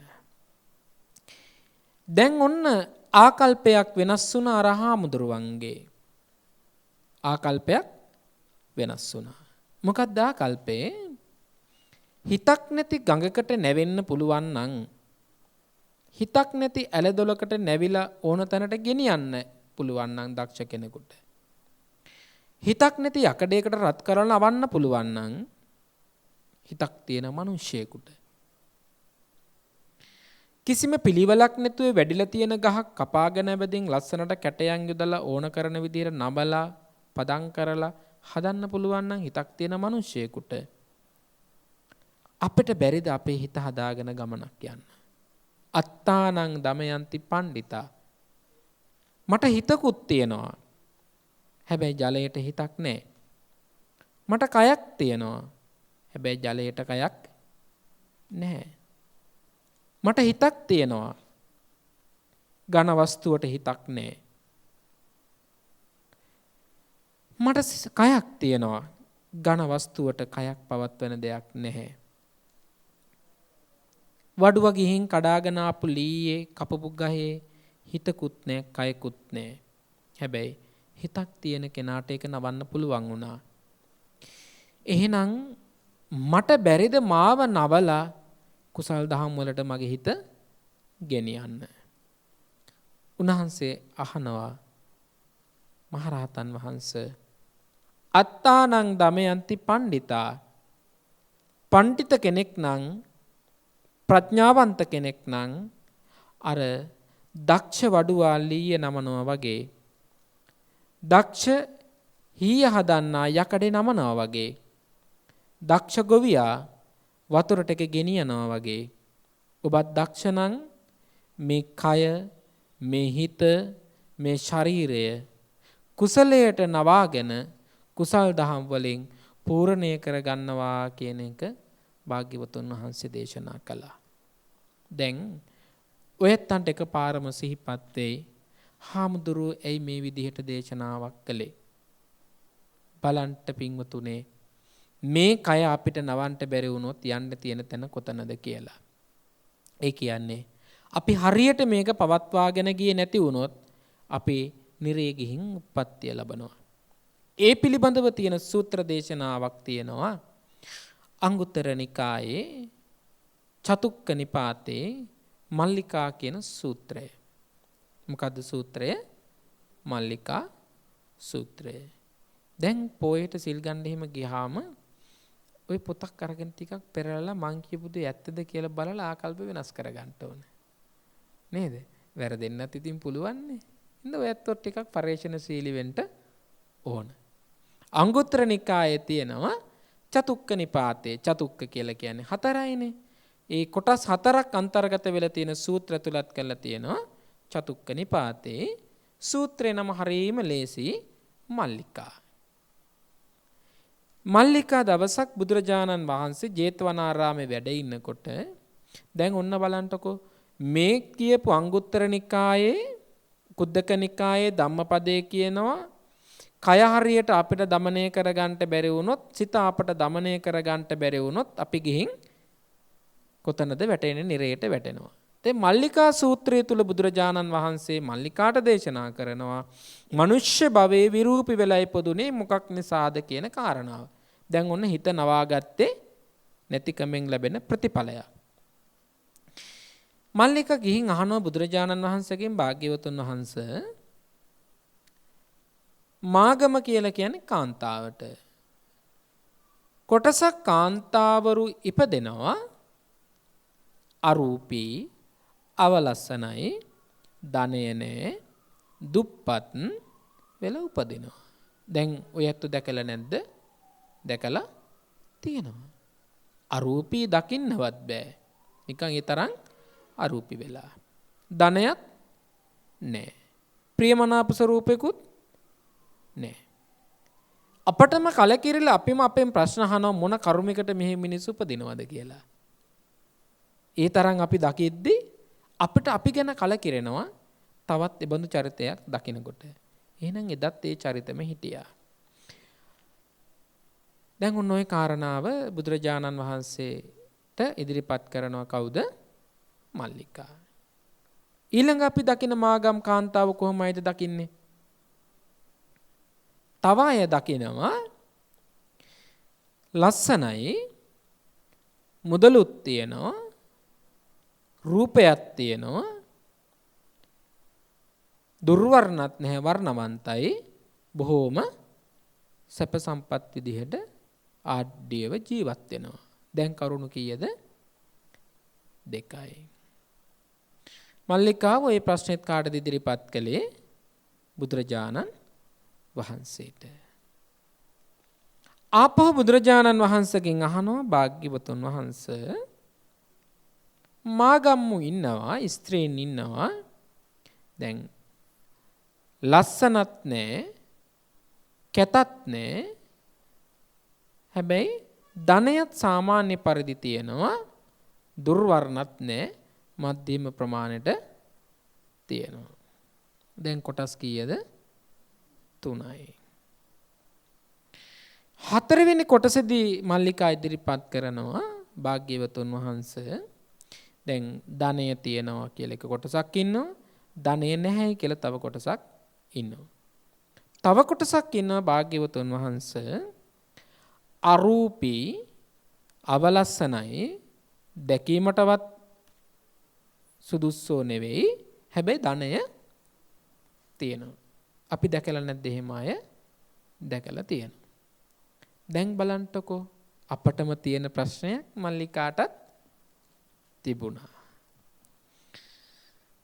දැන් ඔන්න ආකල්පයක් වෙනස් වුණා අර හාමුදුරුවන්ගේ. ආකල්පයක් වෙනස් වුණා. මොකක්ද ආකල්පේ? හිතක් නැති ගඟකට නැවෙන්න පුළුවන් නම් හිතක් නැති ඇලදොලකට නැවිලා ඕන තැනට ගෙනියන්න පුළුවන් නම් දක්ෂ කෙනෙකුට. හිතක් නැති යකඩයකට රත් කරලා අවන්න පුළුවන් නම් හිතක් තියෙන මිනිහෙකුට. කිසිම පිළිවෙලක් නැතුව වැඩිලා තියෙන ගහක් කපාගෙන බැදින් ලස්සනට කැටයන් යොදලා ඕන කරන විදිහට නබලා පදම් කරලා හදන්න පුළුවන් නම් හිතක් තියෙන මිනිහෙකුට අපිට බැරිද අපේ හිත හදාගෙන ගමනක් යන්න? අත්තානං දමයන්ති පණ්ඩිතා. මට හිතකුත් තියෙනවා. හැබැයි ජලයට හිතක් නැහැ. මට කයක් තියෙනවා. හැබැයි ජලයට කයක් නැහැ. මට හිතක් තියෙනවා. ඝන වස්තුවට හිතක් නැහැ. මට කයක් තියෙනවා. ඝන වස්තුවට කයක් පවත්වන දෙයක් නැහැ. වඩුව ගිහින් කඩාගෙන ආපු ලීයේ කපපු ගහේ හිතකුත් නැහැ, කයකුත් නැහැ. හැබැයි හිතක් තියෙන කෙනාට ඒක නවන්න පුළුවන් වුණා. එහෙනම් මට බැරිද මාව නවලා කුසල් දහම් වලට මගේ හිත ගෙනියන්න? උන්වහන්සේ අහනවා මහරහතන් වහන්සේ, අත්තානං දමයන්ති පණ්ඩිතා. පණ්ඩිත කෙනෙක් නම්, ප්‍රඥාවන්ත කෙනෙක් නම් අර දක්ෂ වඩුවා ලීය නමනවා වගේ, දක්ෂ හීය හදන්නා යකඩේ නමනවා වගේ, දක්ෂ ගොවියා වතුරට එක ගෙනියනවා වගේ ඔබත් දක්ෂ නම් මේ කය, මේ හිත, මේ ශරීරය කුසලයට නවාගෙන කුසල් දහම් වලින් පූර්ණය කරගන්නවා කියන එක භාග්‍යවතුන් වහන්සේ දේශනා කළා. දැන් ඔයත්තන්ට එකපාරම සිහිපත් වෙයි, හාමුදුරුවෝ ඇයි මේ විදිහට දේශනාවක් කළේ? බලන්ට පින්වතුනේ, මේ කය අපිට නවන්න බැරි වුණොත් යන්න තියෙන තැන කොතනද කියලා. ඒ කියන්නේ අපි හරියට මේක පවත්වාගෙන ගියේ නැති වුණොත් අපි නිරේ ගිහින් උප්පත්තිය ලබනවා. ඒ පිළිබඳව තියෙන සූත්‍ර දේශනාවක් තියෙනවා අංගුත්තර නිකායේ චතුක්ක නිපාතේ මල්ලිකා කියන සූත්‍රය. මොකද්ද සූත්‍රය? මල්ලිකා සූත්‍රය. දැන් පොයට සිල් ගන්න එහෙම ගියාම ওই පොතක් අරගෙන ටිකක් පෙරලලා මං කියපු දේ ඇත්තද කියලා බලලා ආකල්ප වෙනස් කරගන්න ඕනේ. නේද? වැරදෙන්නත් ඉතින් පුළුවන් නේ. ඉතින් ඔයත් ටිකක් පරිශනශීලී වෙන්න ඕන. අංගුත්තර නිකායේ තියෙනවා චතුක්ක නිපාතේ. චතුක්ක කියලා කියන්නේ හතරයිනේ. ඒ කොටස් හතරක් අන්තර්ගත වෙලා තියෙන සූත්‍ර තුලත් කරලා තියෙනවා චතුක්ක නිපාතේ. සූත්‍රේ නම හරීම ලේසි, මල්ලිකා. මල්ලිකා දවසක් බුදුරජාණන් වහන්සේ ජේතවනාරාමේ වැඩ ඉන්නකොට දැන් ඔන්න බලන්නකෝ මේ කියපු අංගුත්තර නිකායේ කුද්දක නිකායේ ධම්මපදයේ කියනවා කය හරියට අපිට দমনය කරගන්න බැරි වුණොත්, සිත අපට দমনය කරගන්න බැරි වුණොත් අපි ගිහින් කොතනද වැටෙන්නේ? නිරයට වැටෙනවා. දැන් මල්ලිකා සූත්‍රය තුල බුදුරජාණන් වහන්සේ මල්ලිකාට දේශනා කරනවා මනුෂ්‍ය භවයේ විරූපී වෙලා ඉපදුනේ මොකක් නිසාද කියන කාරණාව. දැන් ඔන්න හිත නවාගත්තේ නැතිකමෙන් ලැබෙන ප්‍රතිඵලයක්. මල්ලිකා ගිහින් අහනවා බුදුරජාණන් වහන්සේගෙන්, භාග්‍යවතුන් වහන්සේ මාගම කියලා කියන්නේ කාන්තාවට. කොටසක් කාන්තාවරු ඉපදෙනවා අරූපී, අවලස්සනයි, ධනය නැහැ, දුප්පත් වෙලා උපදිනවා. දැන් ඔයත් දැකලා නැද්ද? දැකලා තියෙනවා. අරූපී දකින්නවත් බෑ. නිකන් ඒ තරම් අරූපී වෙලා. ධනයක් නැහැ. ප්‍රියමනාප ස්වරූපෙකුත් නැහැ. අපටම කලකිරිලා අපිම අපෙන් ප්‍රශ්න අහනවා මොන කර්මයකට මෙහි මිනිස්සු උපදිනවද කියලා. ඒ තරම් අපි දකිද්දි අපිට අපි ගැන කලකිරෙනවා තවත් ඒ බඳු චරිතයක් දකිනකොට. එහෙනම් එදත් ඒ චරිතෙම හිටියා. දැන් ඔන්න ඔය කාරණාව බුදුරජාණන් වහන්සේට ඉදිරිපත් කරනවා කවුද? මල්ලිකා. ඊළඟ අපි දකින මාගම් කාන්තාව කොහොමයිද දකින්නේ? තව අය දකිනවා ලස්සනයි, මුදලුත් තියෙනවා, රූපයක් තියෙනවා, දුර්වර්ණත් නැහැ, වර්ණවන්තයි, බොහෝම සැප සම්පත් විදිහට ආඩ්‍යව ජීවත් වෙනවා. දැන් කරුණු කීයද? 2යි. මල්ලිකාව ওই ප්‍රශ්නෙත් කාටද ඉදිරිපත් කළේ? බුදුරජාණන් වහන්සේට. ආපහු බුදුරජාණන් වහන්සේගෙන් අහනවා, භාග්‍යවතුන් වහන්සේ, මාගම්මු ඉන්නවා, ස්ත්‍රීන් ඉන්නවා, දැන් ලස්සනත් නැහැ, කැතත් නැහැ, හැබැයි ධනයත් සාමාන්‍ය පරිදි තියෙනවා, දුර්වර්ණත් නැහැ, මධ්‍යම ප්‍රමාණයට තියෙනවා. දැන් කොටස් කීයද? 3යි. 4 වෙනි කොටසේදී මල්ලිකා ඉදිරිපත් කරනවා, භාග්‍යවතුන් වහන්සේ, දැන් ධනය තියෙනවා කියලා එක කොටසක් ඉන්නවා, ධනය නැහැ කියලා තව කොටසක් ඉන්නවා. තව කොටසක් ඉන්නවා භාග්‍යවතුන් වහන්සේ, අරූපී, අවලස්සනයි, දැකීමටවත් සුදුස්සෝ නෙවෙයි, හැබැයි ධනය තියෙනවා. අපි දැකලා නැද්ද එහෙම අය? දැකලා තියෙනවා. දැන් බලන්නකෝ, අපටම තියෙන ප්‍රශ්නයක් මල්ලිකාටත් තිබුණා.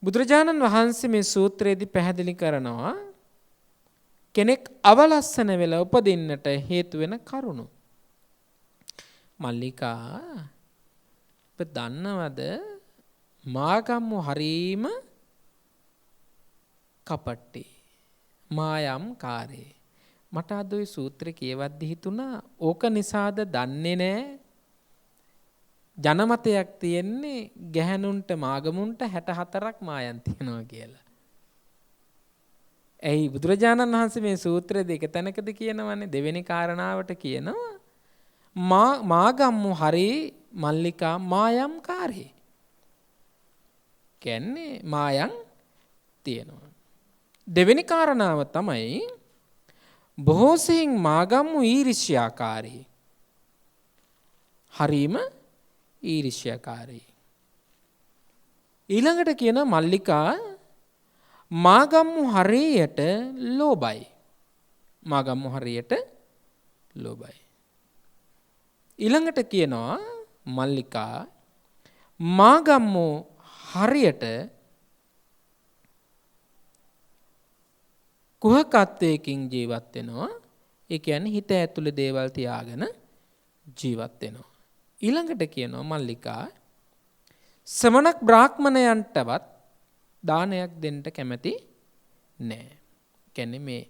බුදුරජාණන් වහන්සේ මේ සූත්‍රයේදී පැහැදිලි කරනවා කෙනෙක් අවලස්සන වෙලා උපදින්නට හේතු වෙන කරුණු. මල්ලිකා, ඔබ දන්නවද මාගම්මු හරීම කපටි, මායම් කාරේ. මට අද ওই සූත්‍රය කියවද්දි හිතුණා ඕක නිසාද දන්නේ නැහැ ජනමතයක් තියෙන්නේ ගැහැණුන්ට මාගමුන්ට 64ක් මායම් තියෙනවා කියලා. ඇයි බුදුරජාණන් වහන්සේ මේ සූත්‍රය දෙක තැනකදී කියනවනේ? දෙවෙනි කාරණාවට කියනවා මාගම්මු හරි මල්ලිකා මායම් කාරේ. කියන්නේ මායම් තියෙනවා. දෙවෙනි කාරණාව තමයි බොහෝ සෙයින් මාගම්මු ඊර්ෂ්‍යාකාරී. හරීම ඊර්ෂ්‍යාකාරී. ඊළඟට කියන මල්ලිකා මාගම්මු හරියට ලෝභයි. මාගම්මු හරියට ලෝභයි. ඊළඟට කියනවා මල්ලිකා මාගම්මු හරියට කුහකත්වයකින් ජීවත් වෙනවා. ඒ කියන්නේ හිත ඇතුලේ දේවල් තියාගෙන ජීවත් වෙනවා. ඊළඟට කියනවා මල්ලිකා ශ්‍රමණක් බ්‍රාහ්මණයන්ටවත් දානයක් දෙන්න කැමති නෑ. කියන්නේ මේ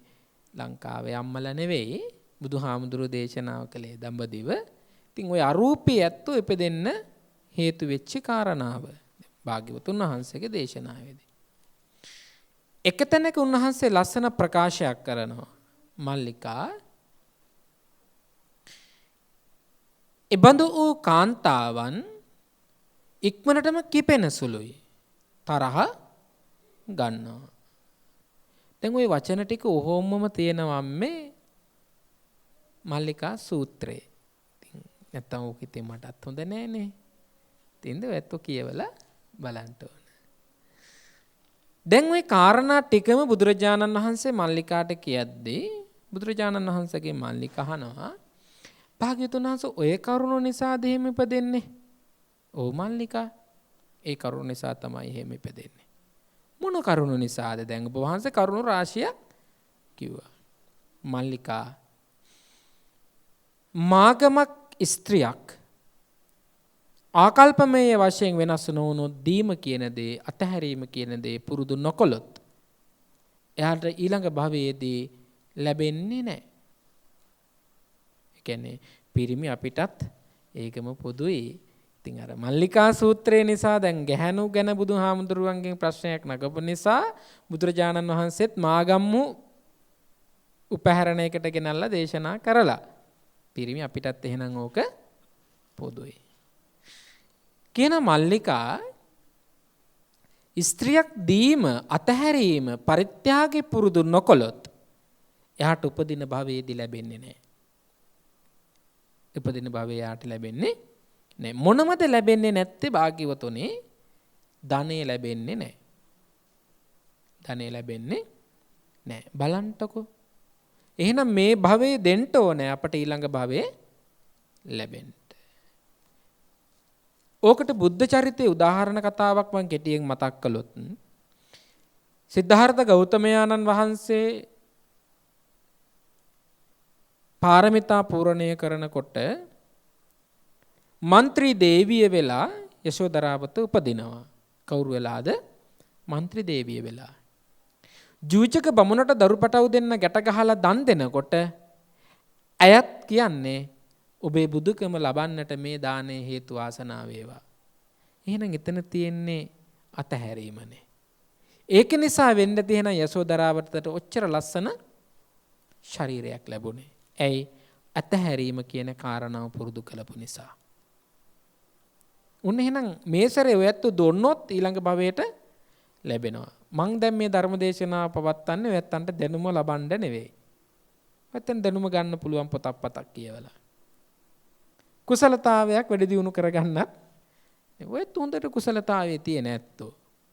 ලංකාවේ අම්මලා නෙවෙයි බුදුහාමුදුරුවෝ දේශනාව කළේ දඹදිව. ඉතින් ওই අරූපී ඇත්තෝ ඉපදෙන්න හේතු වෙච්ච කාරණාව භාග්‍යවතුන් වහන්සේගේ දේශනාවේදී. එක තැනක උන්වහන්සේ ලස්සන ප්‍රකාශයක් කරනවා. මල්ලිකා එබඳු වූ කාන්තාවන් ඉක්මනටම කිපෙන සුළුයි. තරහ ගන්නවා. දැන් ওই වචන ටික ඔහොමම තියෙනවා මේ මල්ලිකා සූත්‍රයේ. ඉතින් නැත්තම් ඕක ඉතින් මටත් හොඳ නෑනේ. ඉතින්ද ඔයත් කියවලා බලන්න ඕන. දැන් ওই කාරණා ටිකම බුදුරජාණන් වහන්සේ මල්ලිකාට කියද්දී බුදුරජාණන් වහන්සේගේ මල්ලිකා අහනවා භාග්‍යවතුන් වහන්සේ ඔය කරුණ නිසා දෙහිම ඉපදෙන්නේ. ඔව් මල්ලිකා. ඒ කරුණ නිසා තමයි එහෙම ඉපදෙන්නේ. මොන කරුණ නිසාද? දැන් ඔබ වහන්සේ කරුණ රාශියක් කිව්වා. මල්ලිකා මාගමක් ස්ත්‍රියක් ආකල්පමය වශයෙන් වෙනස් නොවුනොත් දීම කියන දේ අතහැරීම කියන දේ පුරුදු නොකොළොත් එයාට ඊළඟ භවයේදී ලැබෙන්නේ නැහැ. ඒ කියන්නේ පිරිමි අපිටත් ඒකම පොදුයි. ඉතින් අර මල්ලිකා සූත්‍රය නිසා දැන් ගැහැණු ගැන බුදුහාමුදුරුවන්ගෙන් ප්‍රශ්නයක් නගපු නිසා බුදුරජාණන් වහන්සේත් මාගම්මු උපහැරණයකට ගෙනල්ලා දේශනා කරලා පිරිමි අපිටත් එහෙනම් ඕක පොදුයි. කියන මල්ලිකා ස්ත්‍රියක් දීම අතහැරීම පරිත්‍යාගය පුරුදු නොකොළොත් එයාට උපදින භවයේදී ලැබෙන්නේ නැහැ. ඉපදින භවය යාට ලැබෙන්නේ නැහැ. මොනමද ලැබෙන්නේ නැත්තේ භාග්‍යවතුනේ? ධනෙ ලැබෙන්නේ නැහැ. ධනෙ ලැබෙන්නේ නැහැ. බලන්නකෝ. එහෙනම් මේ භවයේ දෙන්න ඕනේ අපට ඊළඟ භවයේ ලැබෙන්න. ඕකට බුද්ධ චරිතයේ උදාහරණ කතාවක් මම කෙටියෙන් මතක් කළොත් සිද්ධාර්ථ ගෞතමයාණන් වහන්සේ පාරමිතා පූර්ණය කරනකොට මන්ත්‍රී දේවිය වෙලා යශෝදරාවත උපදිනවා. කවුරු වෙලාද? මන්ත්‍රී දේවිය වෙලා. ජූචක බමුණට දරුපටව් දෙන්න ගැට ගහලා දන් දෙනකොට ඇයත් කියන්නේ ඔබේ බුදුකම ලබන්නට මේ දානය හේතු වාසනාව වේවා. එහෙනම් එතන තියෙන්නේ අතහැරීමනේ. ඒක නිසා වෙන්න තියෙන යශෝදරාවතට ඔච්චර ලස්සන ශරීරයක් ලැබුණේ. ඇයි? අතහැරීම කියන කාරණාව පුරුදු කළපු නිසා. උන් එහෙනම් මේ සැරේ ඔයත් දොන්නොත් ඊළඟ භවයට ලැබෙනවා. මං දැන් මේ ධර්ම දේශනාව පවත්වන්නේ ඔයත්තන්ට දැනුම ලබන්න නෙවෙයි. ඔයත්තන් දැනුම ගන්න පුළුවන් පොතක් කියවලා. කුසලතාවයක් වැඩි දියුණු කරගන්නත් ඔයත් හොඳට කුසලතාවයේ තියෙන ඇත්තෝ.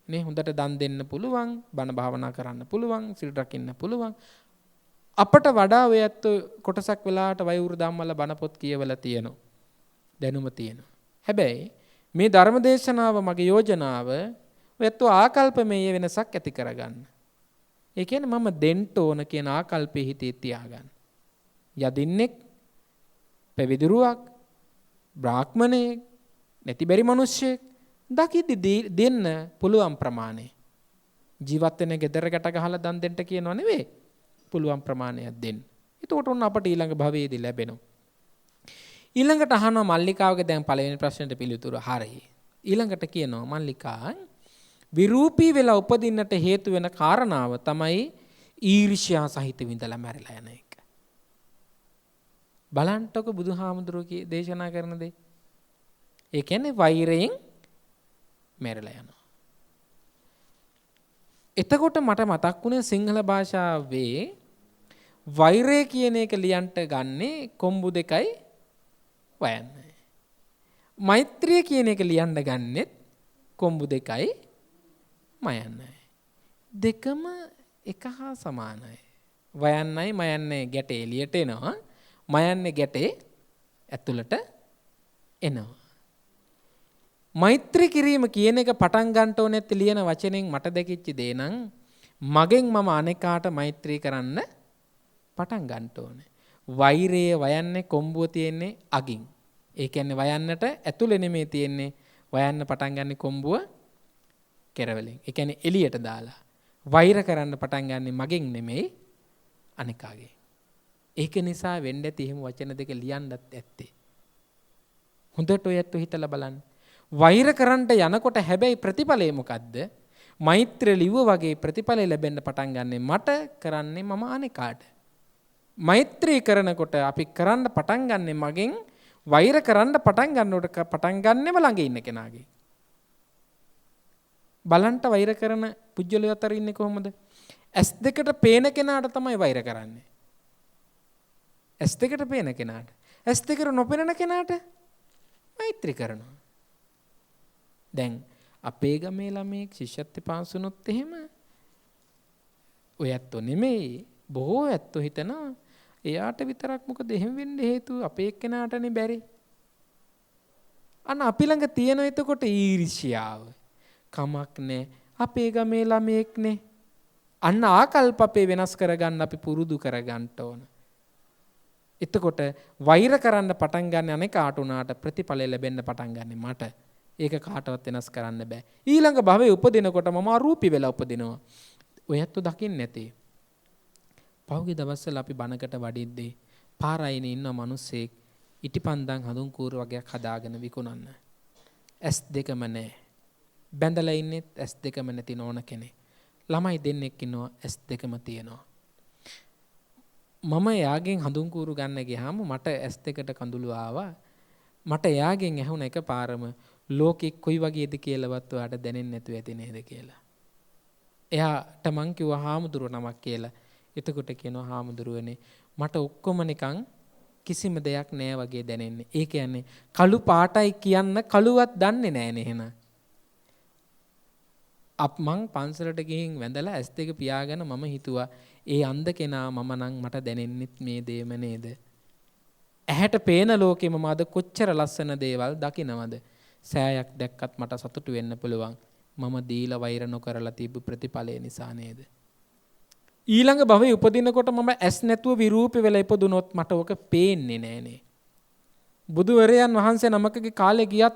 නේ හොඳට දන් දෙන්න පුළුවන්, බණ භාවනා කරන්න පුළුවන්, සිල් රකින්න පුළුවන්. අපට වඩා ඔයත් කොටසක් වෙලාවට වයුරු ධම්මල බණ පොත් කියවලා තියෙනවා. දැනුම තියෙනවා. හැබැයි මේ ධර්ම දේශනාව මගේ යෝජනාව ඔයත් ආකල්පමය වෙනසක් ඇති කරගන්න. ඒ කියන්නේ මම දෙන්න ඕන කියන ආකල්පෙ හිතේ තියාගන්න. යදින්නෙක්, පැවිදිරුවක්, බ්‍රාහ්මණයෙක්, නැති බැරි මිනිස්සෙක් දකිද්දි දෙන්න පුළුවන් ප්‍රමාණය. ජීවත් වෙන gedara ගැට ගහලා දන් දෙන්න කියනව නෙවෙයි. පුළුවන් ප්‍රමාණයක් දෙන්න. එතකොට උන් අපට ඊළඟ භවයේදී ලැබෙනවා. ඊළඟට අහනවා මල්ලිකාවගේ දැන් පළවෙනි ප්‍රශ්නෙට පිළිතුර හරියි. ඊළඟට කියනවා මල්ලිකා විරූපී වෙලා උපදින්නට හේතු වෙන කාරණාව තමයි ඊර්ෂ්‍යා සහිත විඳලා මැරිලා යන එක. බලන්නකො බුදුහාමුදුරුවෝ දේශනා කරන දේ. ඒ කියන්නේ වෛරයෙන් මැරිලා යනවා. එතකොට මට මතක් වුණේ සිංහල භාෂාවේ වෛරය කියන එක ලියන්න ගන්නේ කොම්බු දෙකයි වයන්නයි. මෛත්‍රිය කියන එක ලියන්න ගන්නෙත් කොම්බු දෙකයි මයන්නයි. දෙකම එක හා සමානයි. වයන්නයි මයන්නේ ගැටේ එළියට එනවා. මයන්නේ ගැටේ ඇතුළට එනවා. මෛත්‍රී කිරීම කියන එක පටන් ගන්න ඕනෙත් ලියන වචනෙන් මට දැකිච්ච දේ නම් මගෙන් මම අනේකාට මෛත්‍රී කරන්න පටන් ගන්න ඕනේ. වෛරය වයන්නේ කොම්බුව තියෙන්නේ අගින්. ඒ කියන්නේ වයන්නට ඇතුලේ නෙමෙයි තියෙන්නේ. වයන්න පටන් ගන්න කොම්බුව කෙරවලින්. ඒ කියන්නේ එළියට දාලා. වෛර කරන්න පටන් ගන්න මගෙන් නෙමෙයි අනේකාගේ. ඒක නිසා වෙන්න ඇති එහෙම වචන දෙක ලියන්නත් ඇත්තේ. හොඳට ඔයත් හිතලා බලන්න. වෛර කරන්නට යනකොට හැබැයි ප්‍රතිඵලය මොකද්ද? මෛත්‍රිය ලිව්ව වගේ ප්‍රතිඵලය ලැබෙන්න පටන් ගන්නෙ මට කරන්නේ මම අනේකාට. මෛත්‍රී කරනකොට අපි කරන්න පටන් ගන්නෙ මගෙන් වෛර කරන්න පටන් ගන්නකොට පටන් ගන්නෙම ළඟ ඉන්න කෙනාගේ. බලන්ට වෛර කරන පුජ්‍යලය අතර ඉන්නේ කොහොමද? S2ට පේන කෙනාට තමයි වෛර කරන්නේ. S2ට පේන කෙනාට. S2ට නොපෙනෙන කෙනාට මෛත්‍රී කරනවා. දැන් අපේ ගමේ ළමෙක් ශිෂ්‍යත්ව පාස් වුණොත් එහෙම ඔය ඇත්තෝ නෙමෙයි බොහෝ ඇත්තෝ හිතනවා එයාට විතරක් මොකද එහෙම වෙන්න හේතුව අපේ එක්කෙනාටනේ බැරි. අන්න අපි ළඟ තියෙන එතකොට ඊර්ෂ්‍යාව. කමක් නැහැ. අපේ ගමේ ළමෙක්නේ. අන්න ආකල්ප අපේ වෙනස් කරගන්න අපි පුරුදු කරගන්න ඕන. එතකොට වෛර කරන්න පටන් ගන්න අනේකාට උනාට ප්‍රතිඵල ලැබෙන්න පටන් ගන්න මට. ඒක කාටවත් වෙනස් කරන්න බෑ. ඊළඟ භවයේ උපදිනකොට මම අරූපී වෙලා උපදිනවා. ඔයත් දකින්නේ නැති. පහුගිය දවස්වල අපි බණකට වඩිද්දී පාරයිනේ ඉන්න මිනිස්සෙක් ඉටිපන්දන් හඳුන් කූර වගේක් හදාගෙන විකුණන්න. S2ම නැහැ. බැඳලා ඉන්නේ S2ම නැති නෝන කෙනෙක්. ළමයි දෙන්නෙක් ඉන්නවා S2ම තියෙනවා. මම එයාගෙන් හඳුන් කූරු ගන්න ගියාම මට S2ට කඳුළු ආවා. මට එයාගෙන් ඇහුණ එකපාරම ලෝකෙ කොයි වගේද කියලාවත් ඔයාට දැනෙන්නේ නැතුව ඇති නේද කියලා. එයාට මං කිව්වා හාමුදුරුව නමක් කියලා. එතකොට කියනවා හාමුදුරුවනේ මට ඔක්කොම නිකන් කිසිම දෙයක් නෑ වගේ දැනෙන්නේ. ඒ කියන්නේ කළු පාටයි කියන්න කළුවත් දන්නේ නෑ නේන. මං පන්සලට ගිහින් වැඳලා ඇස් දෙක පියාගෙන මම හිතුවා ඒ අන්ධ කෙනා මම නම් මට දැනෙන්නෙත් මේ දේම නේද? ඇහැට පේන ලෝකෙම මම අද කොච්චර ලස්සන දේවල් දකිනවද? සෑයක් දැක්කත් මට සතුටු වෙන්න පුළුවන්. මම දීලා වෛර නොකරලා තිබු ප්‍රතිඵලය නිසා නේද? ඊළඟ භවයේ උපදිනකොට මම ඇස් නැතුව විරූපී වෙලා ඉපදුනොත් මට ඔක පේන්නේ නෑනේ. බුදුවරයන් වහන්සේ නමකගේ කාලේ ගියත්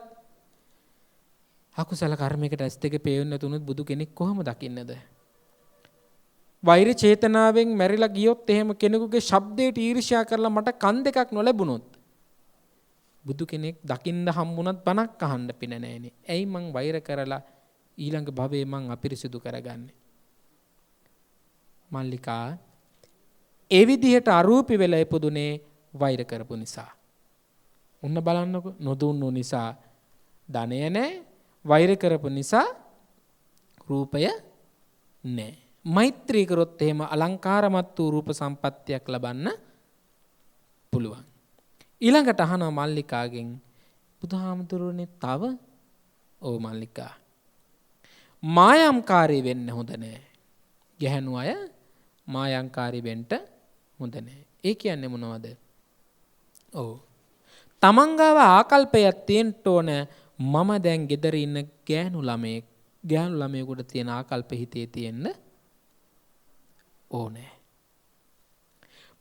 අකුසල කර්මයකට ඇස් දෙක පේන්නේ නැතුනොත් බුදු කෙනෙක් කොහොම දකින්නද? වෛර චේතනාවෙන් මැරිලා ගියොත් එහෙම කෙනෙකුගේ ශබ්දයට ඊර්ෂ්‍යා කරලා මට කන් දෙකක් නොලැබුණොත් බුදු කෙනෙක් දකින්න හම්බුණත් බණක් අහන්න පින නෑනේ. ඇයි මං වෛර කරලා ඊළඟ භවයේ මං අපිරිසිදු කරගන්නේ? මල්ලිකා ඒ විදිහට අරූපී වෙලා ඉපදුනේ වෛර කරපු නිසා. උන්න බලන්නකො නොදුන්නු නිසා ධනය නැහැ, වෛර කරපු නිසා රූපය නැහැ. මෛත්‍රී කරොත් එහෙම අලංකාරමත් වූ රූප සම්පත්තියක් ලබන්න පුළුවන්. ඊළඟට අහනවා මල්ලිකාගෙන් බුදුහාමුදුරනේ තව ඕ මල්ලිකා මායම්කාරී වෙන්න හොඳ නැහැ. ගැහණු අය මායම්කාරී වෙන්න හොඳ නැහැ. ඒ කියන්නේ මොනවද? ඔව්. තමන්ගාව ආකල්පයක් තියෙන්න ඕන. මම දැන් ගෙදර ඉන්න ගැහණු ළමයෙකුට තියෙන ආකල්ප හිතේ තියෙන්න ඕනේ.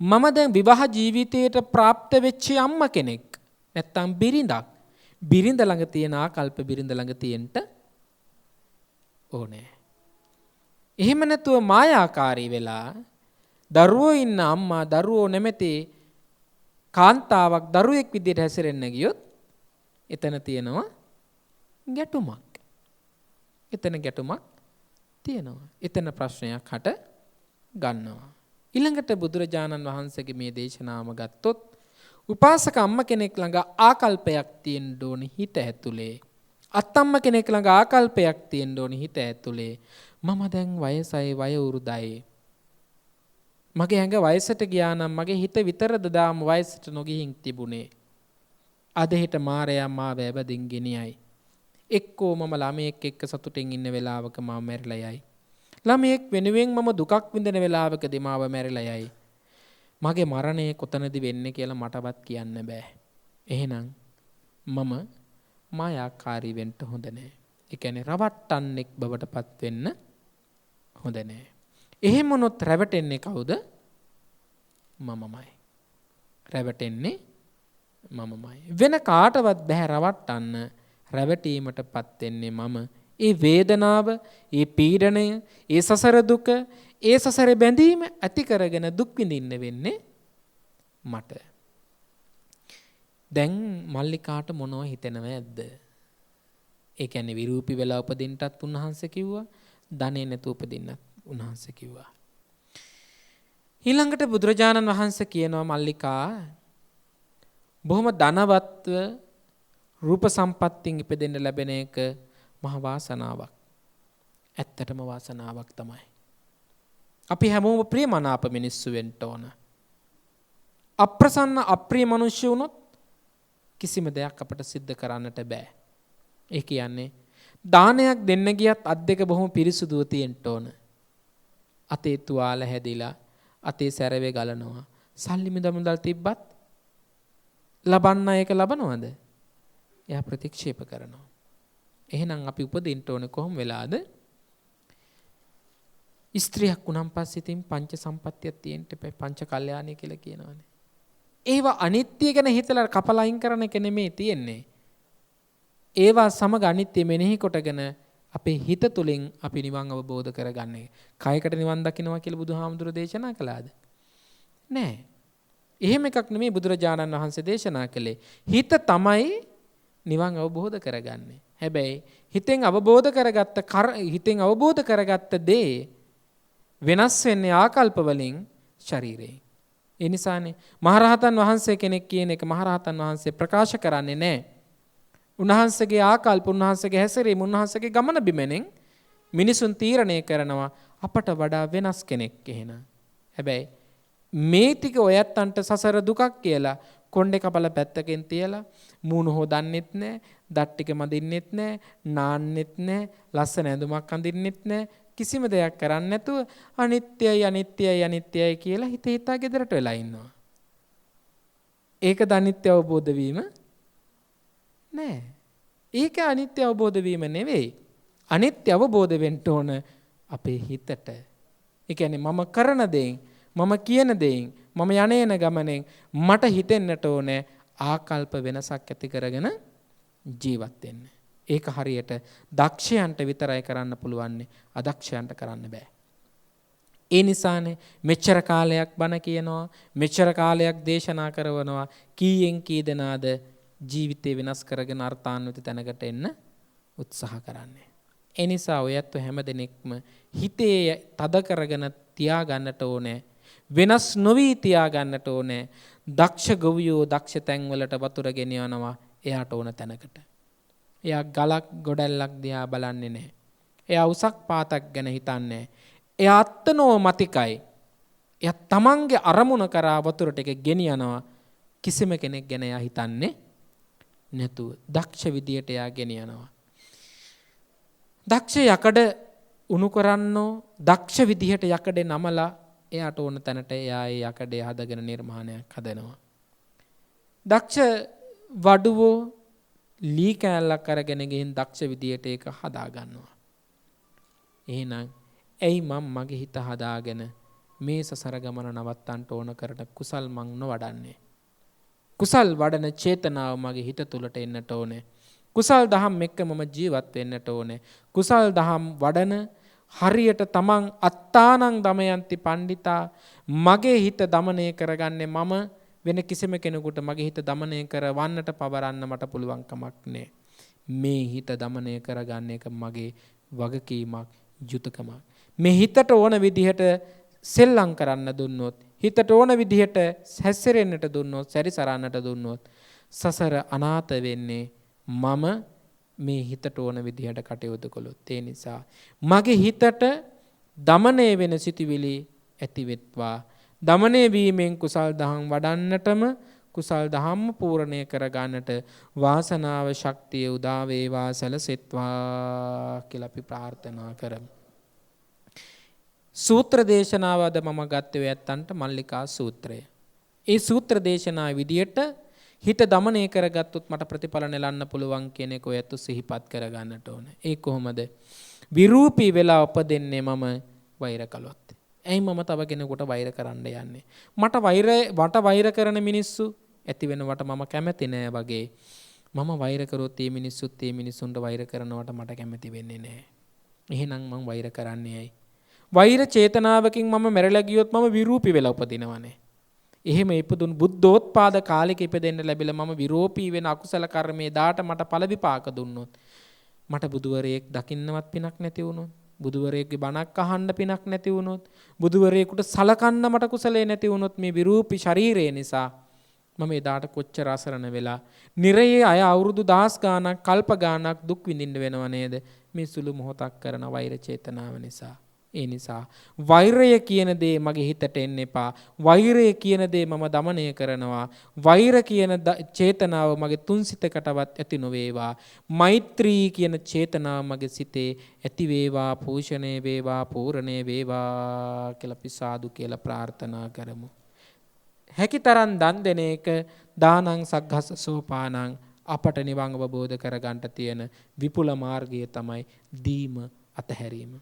මම දැන් විවාහ ජීවිතයට ප්‍රාප්ත වෙච්ච අම්ම කෙනෙක්. නැත්තම් බිරිඳ ළඟ තියෙන ආකල්ප බිරිඳ ළඟ තියෙන්න ඕනේ. එහෙම නැතුව මායාකාරී වෙලා දරුවෝ ඉන්න අම්මා දරුවෝ නැමැති කාන්තාවක් දරුවෙක් විදිහට හැසිරෙන්න ගියොත් එතන තියෙනවා ගැටුමක්. තියෙනවා. එතන ප්‍රශ්නයක් හට ගන්නවා. ඊළඟට බුදුරජාණන් වහන්සේගේ මේ දේශනාවම ගත්තොත් උපාසක අම්ම කෙනෙක් ළඟ ආකල්පයක් තියෙන්න ඕනේ හිත ඇතුලේ. අත්තම්ම කෙනෙක් ළඟ ආකල්පයක් තියෙන්න ඕනේ හිත ඇතුලේ. මම දැන් වයසයි වයෝවෘදයි. මගේ ඇඟ වයසට ගියා නම් මගේ හිත විතරද දාම වයසට නොගිහින් තිබුණේ. අද හිට මාරයා මාව ඇබදින් ගෙනියයි. එක්කෝ මම ළමයෙක් එක්ක සතුටින් ඉන්න වෙලාවක මම මැරිලා යයි. ළමයෙක් වෙනුවෙන් මම දුකක් විඳින වෙලාවකදී මාව මැරිලා යයි. මගේ මරණය කොතනද වෙන්නේ කියලා මටවත් කියන්න බෑ. එහෙනම් මම මායාකාරී වෙන්න හොඳ නෑ. ඒ කියන්නේ රවට්ටන්නෙක් බවට පත් වෙන්න හොඳ නෑ. එහෙම වුණොත් රැවටෙන්නේ කවුද? මමමයි. රැවටෙන්නේ මමමයි. වෙන කාටවත් බෑ රවට්ටන්න. රැවටීමටපත් වෙන්නේ මම. ඒ වේදනාව, ඒ පීඩණය, ඒ සසර දුක, ඒ සසරේ බැඳීම ඇති කරගෙන දුක් විඳින්න වෙන්නේ මට. දැන් මල්ලිකාට මොනව හිතෙනවද? ඒ කියන්නේ විරූපී වෙලා උපදින්නටත් උන්වහන්සේ කිව්වා, ධනෙ නැතුව උපදින්නත් උන්වහන්සේ කිව්වා. ඊළඟට බුදුරජාණන් වහන්සේ කියනවා මල්ලිකා බොහොම ධනවත්ව රූප සම්පත්තියෙන් ඉපදෙන්න ලැබෙන එක මහ වාසනාවක්. ඇත්තටම වාසනාවක් තමයි. අපි හැමෝම ප්‍රියමනාප මිනිස්සු වෙන්න ඕන. අප්‍රසන්න අප්‍රිය මිනිස්සු වුණොත් කිසිම දෙයක් අපට සිද්ධ කරන්නට බෑ. ඒ කියන්නේ දානයක් දෙන්න ගියත් අත් දෙක බොහොම පිරිසුදුව තියෙන්න ඕන. අතේ තුවාල හැදිලා අතේ සැරවේ ගලනවා. සල්ලි මිදමුදල් තිබ්බත් ලබන්න එක ලබනවද? එයා ප්‍රතික්ෂේප කරනවා. එහෙනම් අපි උපදින්න ඕනේ කොහොම වෙලාද? ස්ත්‍රියක් වුණාන් පස්සේ ඉතින් පංච සම්පත්තියක් තියෙන්න එපා. පංච කල්යාණී කියලා කියනවානේ. ඒවා අනිත්‍ය ගැන හිතලා කපලයින් කරන එක නෙමෙයි තියෙන්නේ. ඒවා සමග අනිත්‍ය මෙනෙහි කොටගෙන අපේ හිත තුලින් අපි නිවන් අවබෝධ කරගන්නේ. කයකට නිවන් දකින්නවා කියලා බුදුහාමුදුරෝ දේශනා කළාද? නෑ. එහෙම එකක් නෙමෙයි බුදුරජාණන් වහන්සේ දේශනා කළේ. හිත තමයි නිවන් අවබෝධ කරගන්නේ. හැබැයි හිතෙන් අවබෝධ කරගත්ත දේ වෙනස් වෙන්නේ ආකල්ප වලින් ශරීරයෙන්. ඒ නිසානේ මහරහතන් වහන්සේ කෙනෙක් කියන එක මහරහතන් වහන්සේ ප්‍රකාශ කරන්නේ නැහැ. උන්වහන්සේගේ ආකල්ප, උන්වහන්සේගේ හැසිරීම, උන්වහන්සේගේ ගමන බිමෙන් මිනිසුන් තීරණය කරනවා අපට වඩා වෙනස් කෙනෙක් එහෙනම්. හැබැයි මේ ටික ඔයත්තන්ට සසර දුකක් කියලා කොණ්ඩේ කපලා පැත්තකින් තියලා මූණු හොදන්නෙත් නැහැ, දත් ටික මදින්නෙත් නැහැ, නාන්නෙත් නැහැ, ලස්සන ඇඳුමක් අඳින්නෙත් නැහැ, කිසිම දෙයක් කරන්නේ නැතුව අනිත්‍යයි අනිත්‍යයි අනිත්‍යයි කියලා හිත හිතා ගෙදරට වෙලා ඉන්නවා. ඒකද අනිත්‍ය අවබෝධ වීම? නෑ. ඒක අනිත්‍ය අවබෝධ වීම නෙවෙයි. අනිත්‍ය අවබෝධ වෙන්න ඕන අපේ හිතට. ඒ කියන්නේ මම කරන දෙයින්, මම කියන දෙයින්, මම යන්නේන ගමනෙන් මට හිතෙන්නට ඕනේ ආකල්ප වෙනසක් ඇති කරගෙන ජීවත් වෙන්න. ඒක හරියට දක්ෂයන්ට විතරයි කරන්න පුළුවන්. අදක්ෂයන්ට කරන්න බෑ. ඒ නිසානේ මෙච්චර කාලයක් බණ කියනවා, මෙච්චර කාලයක් දේශනා කරනවා, කීයෙන් කී දෙනාද ජීවිතේ වෙනස් කරගෙන අර්ථාන්විත තැනකට එන්න උත්සාහ කරන්නේ. ඒ නිසා ඔයත් හැම දිනෙකම හිතේ තද කරගෙන තියාගන්නට ඕනේ. වෙනස් නොවි තියාගන්නට ඕනේ. දක්ෂ ගොවියෝ දක්ෂ තැන්වලට වතුර ගෙනියනවා එයාට ඕන තැනකට. එයා ගලක් ගොඩැල්ලක් දිහා බලන්නේ නැහැ. එයා උසක් පාතක් ගැන හිතන්නේ. එයා අත්නෝ මතිකයි. එයා තමන්ගේ අරමුණ කරා වතුර ටික ගෙනියනවා. කිසිම කෙනෙක් ගැන එයා හිතන්නේ නැතුව දක්ෂ විදියට එයා ගෙනියනවා. දක්ෂ යකඩ උණු කරන්නෝ දක්ෂ විදිහට යකඩේ නමලා එයාට ඕන තැනට එයා ඒ යකඩේ හදගෙන නිර්මාණයක් හදනවා. දක්ෂ වඩුවෝ ලී කෑල්ලක් අරගෙන ගිහින් දක්ෂ විදියට ඒක හදා ගන්නවා. එහෙනම් ඇයි මම මගේ හිත හදාගෙන මේ සසර ගමන නවත්තන්න ඕන කරන කුසල් මං නොවඩන්නේ? කුසල් වඩන චේතනාව මගේ හිත තුළට එන්නට ඕනේ. කුසල් දහම් එක්ක මම ජීවත් වෙන්නට ඕනේ. කුසල් දහම් වඩන හරියට තමන් අත්තානං දමයන්ති පණ්ඩිතා මගේ හිත දමනය කරගන්නේ මම වෙන කිසිම කෙනෙකුට මගේ හිත දමනය කරවන්නට පවරන්න මට පුළුවන් කමක් නැහැ. මේ හිත දමනය කරගන්න එක මගේ වගකීමක්, යුතුයකමක්. මේ හිතට ඕන විදිහට සෙල්ලම් කරන්න දුන්නොත්, හිතට ඕන විදිහට හැසිරෙන්නට දුන්නොත්, සැරිසරන්නට දුන්නොත් සසර අනාථ වෙන්නේ මම මේ හිතට ඕන විදිහට කටයුතු කළොත්. ඒ නිසා මගේ හිතට දමනය වෙන සිටිවිලි ඇති වෙත්වා. දමනය වීමෙන් කුසල් දහම් වඩන්නටම කුසල් දහම් පූර්ණය කර ගන්නට වාසනාව ශක්තිය උදා වේවා සැලසෙත්වා කියලා අපි ප්‍රාර්ථනා කරමු. සූත්‍ර දේශනාව අද මම ගත්තේ ඇත්තන්ට මල්ලිකා සූත්‍රය. ඒ සූත්‍ර දේශනාව විදියට හිත දමනය කරගත්තොත් මට ප්‍රතිඵල නෙලන්න පුළුවන් කියන එක ඔයත් සිහිපත් කරගන්නට ඕන. ඒ කොහොමද? විරූපී වෙලා උපදින්නේ මම වෛර කළොත්. ඇයි මම තව කෙනෙකුට වෛර කරන්න යන්නේ? මට වෛර කරන මිනිස්සු ඇති වෙනවට මම කැමති නෑ වගේ. මම වෛර කරොත් මේ මිනිස්සුත් මේ මිනිසුන්ට වෛර කරනවට මට කැමති වෙන්නේ නෑ. එහෙනම් මම වෛර කරන්නේ ඇයි? වෛර චේතනාවකින් මම මැරලා ගියොත් මම විරූපී වෙලා උපදිනවනේ. එහෙම ඉපදුන් බුද්ධෝත්පාද කාලෙක ඉපදෙන්න ලැබිලා මම විරෝපී වෙන අකුසල කර්මයේ දාට මට ඵල විපාක දුන්නොත්, මට බුදුවරයෙක් දකින්නවත් පිනක් නැති වුණොත්, බුදුවරයෙක්ගේ බණක් අහන්න පිනක් නැති වුණොත්, බුදුවරයෙකුට සලකන්න මට කුසලයේ නැති වුණොත්, මේ විරූපී ශරීරය නිසා මම එදාට කොච්චර අසරණ වෙලා නිරයේ අය අවුරුදු දහස් ගාණක් කල්ප ගාණක් දුක් විඳින්න වෙනව නේද? මේ සුළු මොහොතක් කරන වෛර චේතනාව නිසා. ඒ නිසා වෛරය කියන දේ මගේ හිතට එන්න එපා. වෛරය කියන දේ මම দমনය කරනවා. වෛර කියන චේතනාව මගේ තුන් සිතකටවත් ඇති නොවේවා. මෛත්‍රී කියන චේතනාව මගේ සිතේ ඇති වේවා, පෝෂණය වේවා, පූර්ණේ වේවා කියලා අපි සාදු කියලා ප්‍රාර්ථනා කරමු. හැකිතරම් දන් දෙන එක දානං සග්ගස්ස සෝපානං අපට නිවන් අවබෝධ කරගන්න තියෙන විපුල මාර්ගය තමයි දීම අතහැරීම.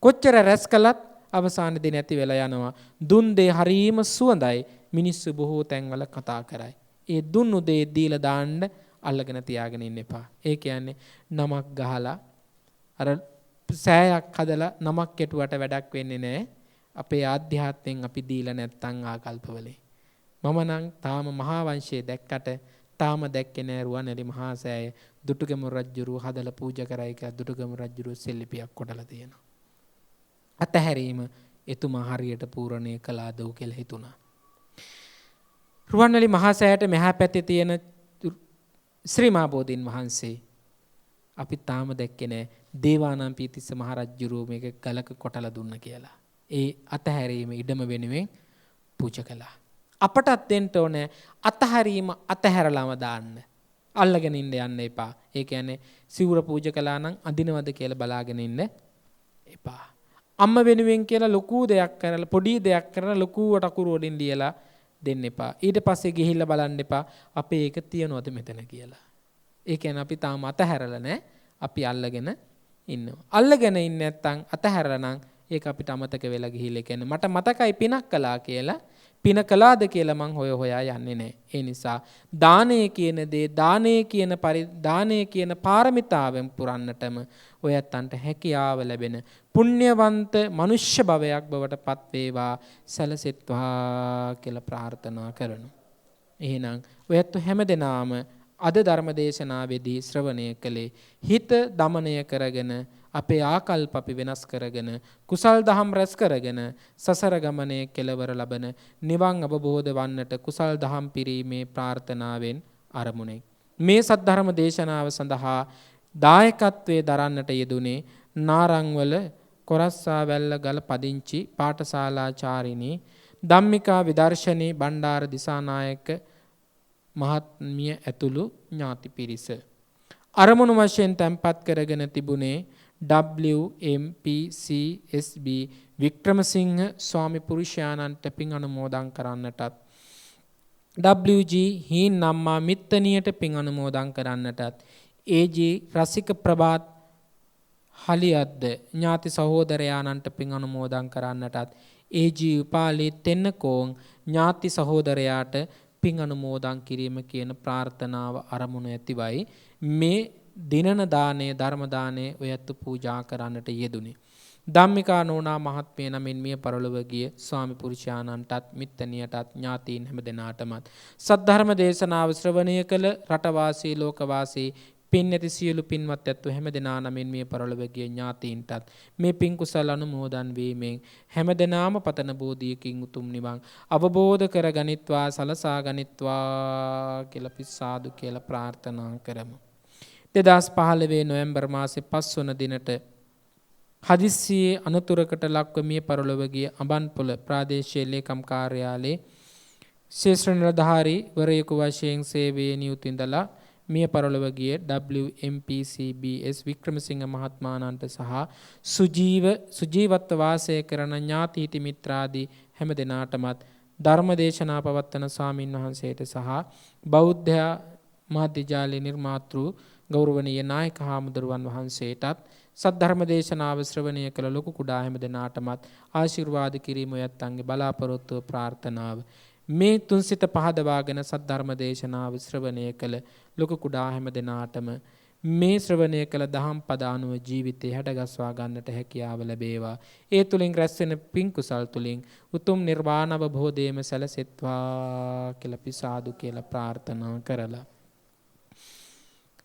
කොච්චර රැස් කළත් අවසානයේදී නැති වෙලා යනවා. දුන් දේ හරීම සුවඳයි මිනිස්සු බොහෝ තැන්වල කතා කරයි. ඒ දුන්නු දේ දීලා දාන්න අල්ලගෙන තියාගෙන ඉන්න එපා. ඒ කියන්නේ නමක් ගහලා අර සෑයක් හදලා නමක් කෙටුවට වැඩක් වෙන්නේ නැහැ. අපේ ආධ්‍යාත්මෙන් අපි දීලා නැත්තම් ආකල්පවලේ. මම නම් තාම මහා වංශයේ දැක්කට තාම දැක්කේ නෑ රුවන්වැලි මහා සෑය දුටුගැමුණු රජුරු හදලා පූජා කරයි කියලා දුටුගැමුණු රජුරු සෙල්ලිපියක් කොටලා තියෙනවා. අතහැරීම එතුමා හරියට පූර්ණය කළාද කියලා හිතුණා. රුවන්වැලි මහා සෑයට මෙහා පැත්තේ තියෙන ශ්‍රී මහා බෝධීන් වහන්සේ අපි තාම දැක්කේ නෑ දේවානම්පියතිස්ස මහ රජුරු මේක ගලක කොටලා දුන්න කියලා. ඒ අතහැරීම ඉඩම වෙනුවෙන් පූජා කළා. අපටත් දෙන්න ඕනේ අතහැරීම අතහැරලාම දාන්න. අල්ලගෙන ඉන්න යන්න එපා. ඒ කියන්නේ සිවුර පූජා කළා නම් අදිනවද කියලා බලාගෙන ඉන්න එපා. අම්ම වෙනුවෙන් කියලා ලොකු දෙයක් කරලා පොඩි දෙයක් කරලා ලොකුවට අකුරු වලින් ලියලා දෙන්න එපා. ඊට පස්සේ ගිහිල්ලා බලන්න එපා අපේ ඒක තියනවද මෙතන කියලා. ඒ කියන්නේ අපි තාම අතහැරලා නැහැ. අපි අල්ලගෙන ඉන්නවා. අල්ලගෙන ඉන්නේ නැත්නම් අතහැරලා නම් ඒක අපිට අමතක වෙලා ගිහිල්ලා කියන්නේ මට මතකයි පිනක් කළා කියලා. පින කළාද කියලා මං හොයා යන්නේ නැහැ. ඒ නිසා දානය කියන දේ දානය කියන පාරමිතාවෙන් පුරන්නටම ඔයත්තන්ට හැකියාව ලැබෙන පුණ්‍යවන්ත මනුෂ්‍ය භවයක් බවට පත් වේවා සැලසෙත්වා කියලා ප්‍රාර්ථනා කරනවා. එහෙනම් ඔයත් හැමදෙනාම අද ධර්ම දේශනාවේදී ශ්‍රවණය කළේ හිත දමනය කරගෙන අපේ ආකල්ප අපි වෙනස් කරගෙන කුසල් දහම් රැස් කරගෙන සසර ගමනේ කෙලවර ලබන නිවන් අවබෝධ වන්නට කුසල් දහම් පිරීමේ ප්‍රාර්ථනාවෙන් අරමුණේ මේ සද්ධර්ම දේශනාව සඳහා දායකත්වයේ දරන්නට යෙදුනේ නාරංවල කොරස්සාවැල්ල ගල පදිංචි පාඨශාලාචාරිණී ධම්මිකා විදර්ශනී බණ්ඩාර දිසානායක මහත්මිය ඇතුළු ඥාති පිරිස අරමුණු වශයෙන් තැන්පත් කරගෙන තිබුණේ WMPCSB වික්‍රමසිංහ ස්වාමි පුරුෂයාණන්ට පින් අනුමෝදන් කරන්නටත් WG හීන් නම්මා මිත්තනියට පින් අනුමෝදන් කරන්නටත් AG රසික ප්‍රභාත් හලියද්ද ඥාති සහෝදරයාණන්ට පින් අනුමෝදන් කරන්නටත් AG උපාලි තෙන්නකෝන් ඥාති සහෝදරයාට පින් අනුමෝදන් කිරීම කියන ප්‍රාර්ථනාව අරමුණ ඇතිවයි මේ දිනන දානයේ ධර්ම දානයේ ඔයත් පූජා කරන්නට යෙදුනේ. ධම්මිකා නෝනා මහත්මිය නමින් මිය පරලොව ගිය ස්වාමි පුරුෂයාණන්ටත් මිත්තනියටත් ඥාතීන් හැම දෙනාටමත් සද්ධර්ම දේශනාව ශ්‍රවණය කළ රටවාසී ලෝකවාසී පින් නැති සියලු පින්වත් ඇත්තු හැම දෙනා නමින් මිය පරලොව ගිය ඥාතීන්ටත් මේ පින් කුසල අනුමෝදන් වීමෙන් හැම දෙනාම පතන බෝධියකින් උතුම් නිවන් අවබෝධ කර ගනිත්වා සලසා ගනිත්වා කියලා අපි සාදු කියලා ප්‍රාර්ථනා කරමු. 2015 නොවැම්බර් මාසේ 5 වන දිනට හදිස්සියේ අනතුරකට ලක්ව මිය පරලොව ගිය අඹන්පොළ ප්‍රාදේශීය ලේකම් කාර්යාලයේ ශේෂ්ඨ නිලධාරී වරයෙකු වශයෙන් සේවයේ නියුත ඉඳලා මිය පරලොව ගිය WMPCBS වික්‍රමසිංහ මහත්මයාණන්ට සහ සුජීවත්ව වාසය කරන ඥාති හිති මිත්‍රාදී හැම දෙනාටමත් ධර්ම දේශනා පවත්වන ස්වාමින් වහන්සේට සහ බෞද්ධ මාධ්‍ය ජාලයේ නිර්මාතෘ ගෞරවනීය නායක හාමුදුරුවන් වහන්සේටත් සද්ධර්ම දේශනාව ශ්‍රවණය කළ ලොකු කුඩා හැම දෙනාටමත් ආශිර්වාද කිරීම යත්තන්ගේ බලාපොරොත්තුව ප්‍රාර්ථනාව මේ තුන්සිත පහදවාගෙන සද්ධර්ම දේශනාව ශ්‍රවණය කළ ලොකු කුඩා හැම දෙනාටම මේ ශ්‍රවණය කළ දහම් පද අනුව ජීවිතේ හැඩගස්වා ගන්නට හැකියාව ලැබේවා. ඒ තුලින් රැස් වෙන පින් කුසල් තුලින් උතුම් නිර්වාණ අවබෝධයම සැලසෙත්වා කියලා අපි සාදු කියලා ප්‍රාර්ථනා කරලා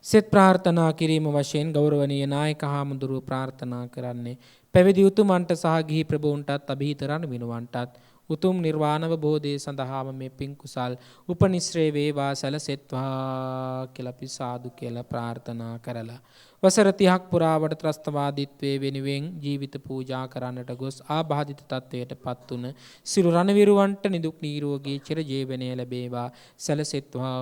සෙත් ප්‍රාර්ථනා කිරීම වශයෙන් ගෞරවනීය නායක හාමුදුරුවෝ ප්‍රාර්ථනා කරන්නේ පැවිදි උතුමන්ට සහ ගිහි ප්‍රභූන්ටත් අභීත රණවිනුවන්ටත් උතුම් නිර්වාණ අවබෝධය සඳහාම මේ පින් කුසල් උපනිශ්‍රේ වේවා සැලසෙත්වා කියලා අපි සාදු කියලා ප්‍රාර්ථනා කරලා වසර 30ක් පුරාවට ත්‍රස්තවාදීත්වයේ වෙනුවෙන් ජීවිත පූජා කරන්නට ගොස් ආබාධිත තත්වයට පත් වුණ සිළු රණවිරුවන්ට නිදුක් නිරෝගී චිරජීවනය ලැබේවා සැලසෙත්වා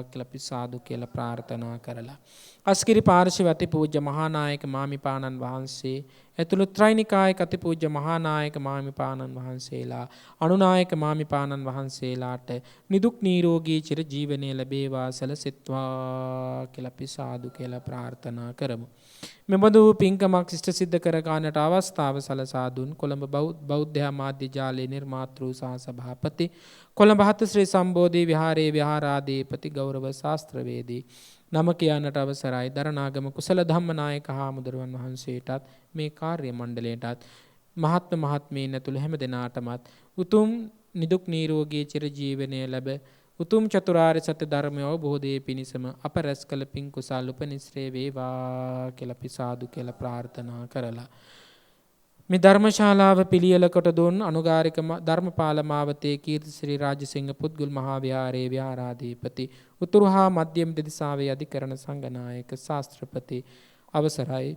කියලා අපි සාදු කියලා ප්‍රාර්ථනා කරලා අස්කිරි පාර්ශව අතිපූජ්‍ය මහානායක මාමිපාණන් වහන්සේ ඇතුළු ත්‍රිනිකායක අතිපූජ්‍ය මහානායක මාමිපාණන් වහන්සේලා අනුනායක මාමිපාණන් වහන්සේලාට නිදුක් නිරෝගී චිරජීවනය ලැබේවා සැලසෙත්වා කියලා අපි සාදු කියලා ප්‍රාර්ථනා කරමු. මෙබඳු පින්කමක් ඉෂ්ට සිද්ධ කර ගන්නට අවස්ථාව සලසා දුන් කොළඹ බෞද්ධ මාධ්‍ය ජාලයේ නිර්මාතෘ සහ සභාපති කොළඹ හත ශ්‍රී සම්බෝධි විහාරයේ විහාරාධිපති ගෞරව ශාස්ත්‍රවේදී නම කියන්නට අවසරයි දරණාගම කුසල ධම්මනායක හාමුදුරුවන් වහන්සේටත් මේ කාර්ය මණ්ඩලයටත් මහත්ම මහත්මීන් ඇතුළු හැම දෙනාටමත් උතුම් නිදුක් නිරෝගී චිරජීවනය ලැබ උතුම් චතුරාර්ය සත්‍ය ධර්මය අවබෝධයේ පිණිසම අප රැස් කළ පින් කුසල් උපනිශ්‍රේ වේවා කියලා අපි සාදු කියලා ප්‍රාර්ථනා කරලා මේ ධර්මශාලාව පිළියෙලකට දුන් අනුගාරික ධර්මපාල මාවතේ කීර්තිශ්‍රී රාජසිංහ පුත්ගුල් මහා විහාරයේ විහාරාධිපති උතුරු හා මධ්‍යම දෙදිසාවේ අධිකරණ සංඝනායක ශාස්ත්‍රපති අවසරයි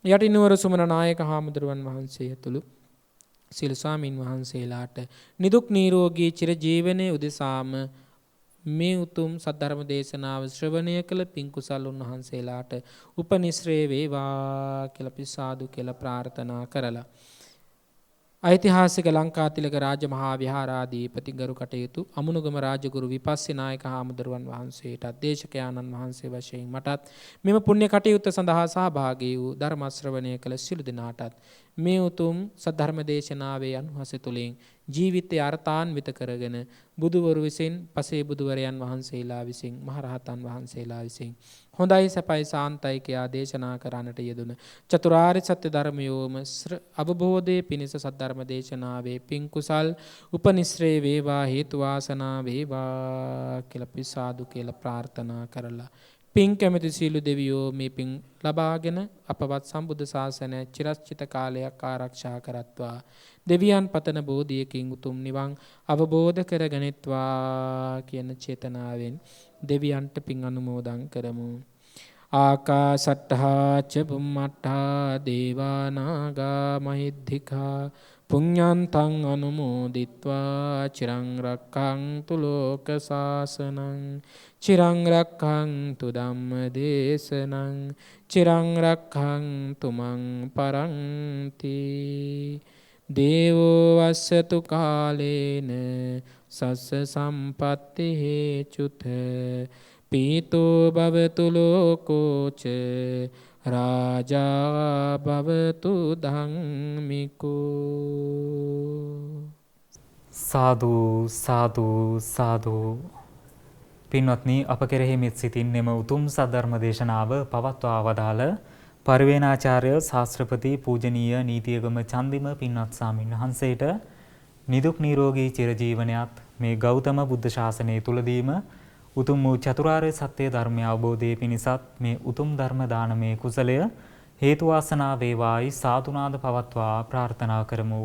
යටිනුවර සුමන නායක හාමුදුරුවන් වහන්සේ ඇතුළු සියලු ස්වාමින් වහන්සේලාට නිදුක් නිරෝගී චිරජීවනයේ උදෙසාම මේ උතුම් සද්ධර්ම දේශනාව ශ්‍රවණය කළ පින් කුසල් උන්වහන්සේලාට උපනිශ්‍රේ වේවා කියලා අපි සාදු කියලා ප්‍රාර්ථනා කරලා ඓතිහාසික ලංකාතිලක රාජමහා විහාරාධිපති ගරු කටයුතු අමුණුගම රාජගුරු විපස්සී නායක හාමුදුරුවන් වහන්සේටත් දේශකයාණන් වහන්සේ වශයෙන් මටත් මෙම පුණ්‍ය කටයුත්ත සඳහා සහභාගී වූ ධර්ම ශ්‍රවණය කළ සිළු දෙනාටත් මේ උතුම් සද්ධර්ම දේශනාවේ අනුහස තුලින් ජීවිතය අර්ථාන්විත කරගෙන බුදුවරු විසින් පසේ බුදුවරයන් වහන්සේලා විසින් මහරහතන් වහන්සේලා විසින් හොඳයි සැපයි සාන්තයි කියා දේශනා කරන්නට යෙදුන චතුරාර්ය සත්‍ය ධර්මයෝම අවබෝධයේ පිණිස සද්ධර්ම දේශනාවේ පින් කුසල් උපනිශ්‍රේ වේවා හේතු වාසනා වේවා කියලා අපි සාදු කියලා ප්‍රාර්ථනා කරලා පින් කැමැති සීල දෙවියෝ මේ පින් ලබාගෙන අපවත් සම්බුද්ධ ශාසනය චිරස්චිත කාලයක් ආරක්ෂා කරත්වා දෙවියන් පතන බෝධියකින් උතුම් නිවන් අවබෝධ කරගනිත්වා කියන චේතනාවෙන් දෙවියන්ට පින් අනුමෝදන් කරමු. ආකාසට්ඨා ච බුම්මට්ඨා දේවා නාග මහිද්దికා පුඤ්ඤන්තං අනුමෝදිත්වා චිරං රක්ඛන්තු ලෝක සාසනං චිරං රක්ඛන්තු ධම්ම දේශනං චිරං රක්ඛන්තු මං පරන්ති දේවෝ වස්සතු කාලේන සස්ස සම්පත්ති හේචුත පීතෝ භවතු ලෝකෝච රාජා භවතු ධම්මිකෝ. සාදු සාදු සාදු. පින්වත්නි, අප කෙරෙහි මෙත් සිතින් මෙම උතුම් සද්ධර්ම දේශනාව පවත්වා වදාළ පරිවේනාචාර්ය ශාස්ත්‍රපති පූජනීය නීතියගම චන්දිම පින්වත් ස්වාමීන් වහන්සේට නිදුක් නිරෝගී චිරජීවනයත් මේ ගෞතම බුද්ධ ශාසනය තුලදීම උතුම් වූ චතුරාර්ය සත්‍ය ධර්මය අවබෝධයේ පිණිසත් මේ උතුම් ධර්ම දානමය කුසලය හේතු වාසනා වේවායි සාදුනාද පවත්වා ප්‍රාර්ථනා කරමු.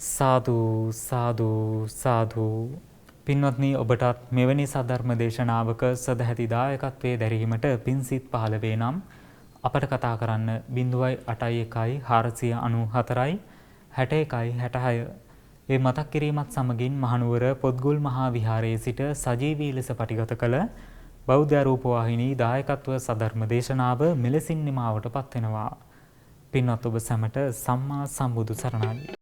සාදු සාදු සාදු. පින්වත්නි, ඔබටත් මෙවැනි සද්ධර්ම දේශනාවක සදැහැති දායකත්වයේ දැරීමට පින්සිත පහළ වේ නම් අපට කතා කරන්න 081 494 61 66. ඒ මතක් කිරීමත් සමගින් මහනුවර පොත්ගුල් මහා විහාරයේ සිට සජීවී ලෙස පටිගත කළ බෞද්ධ රූපවාහිනී දායකත්ව සද්ධර්ම දේශනාව මෙලෙසින් නිමාවට පත්වෙනවා. පින්වත් ඔබ සැමට සම්මා සම්බුදු සරණයි.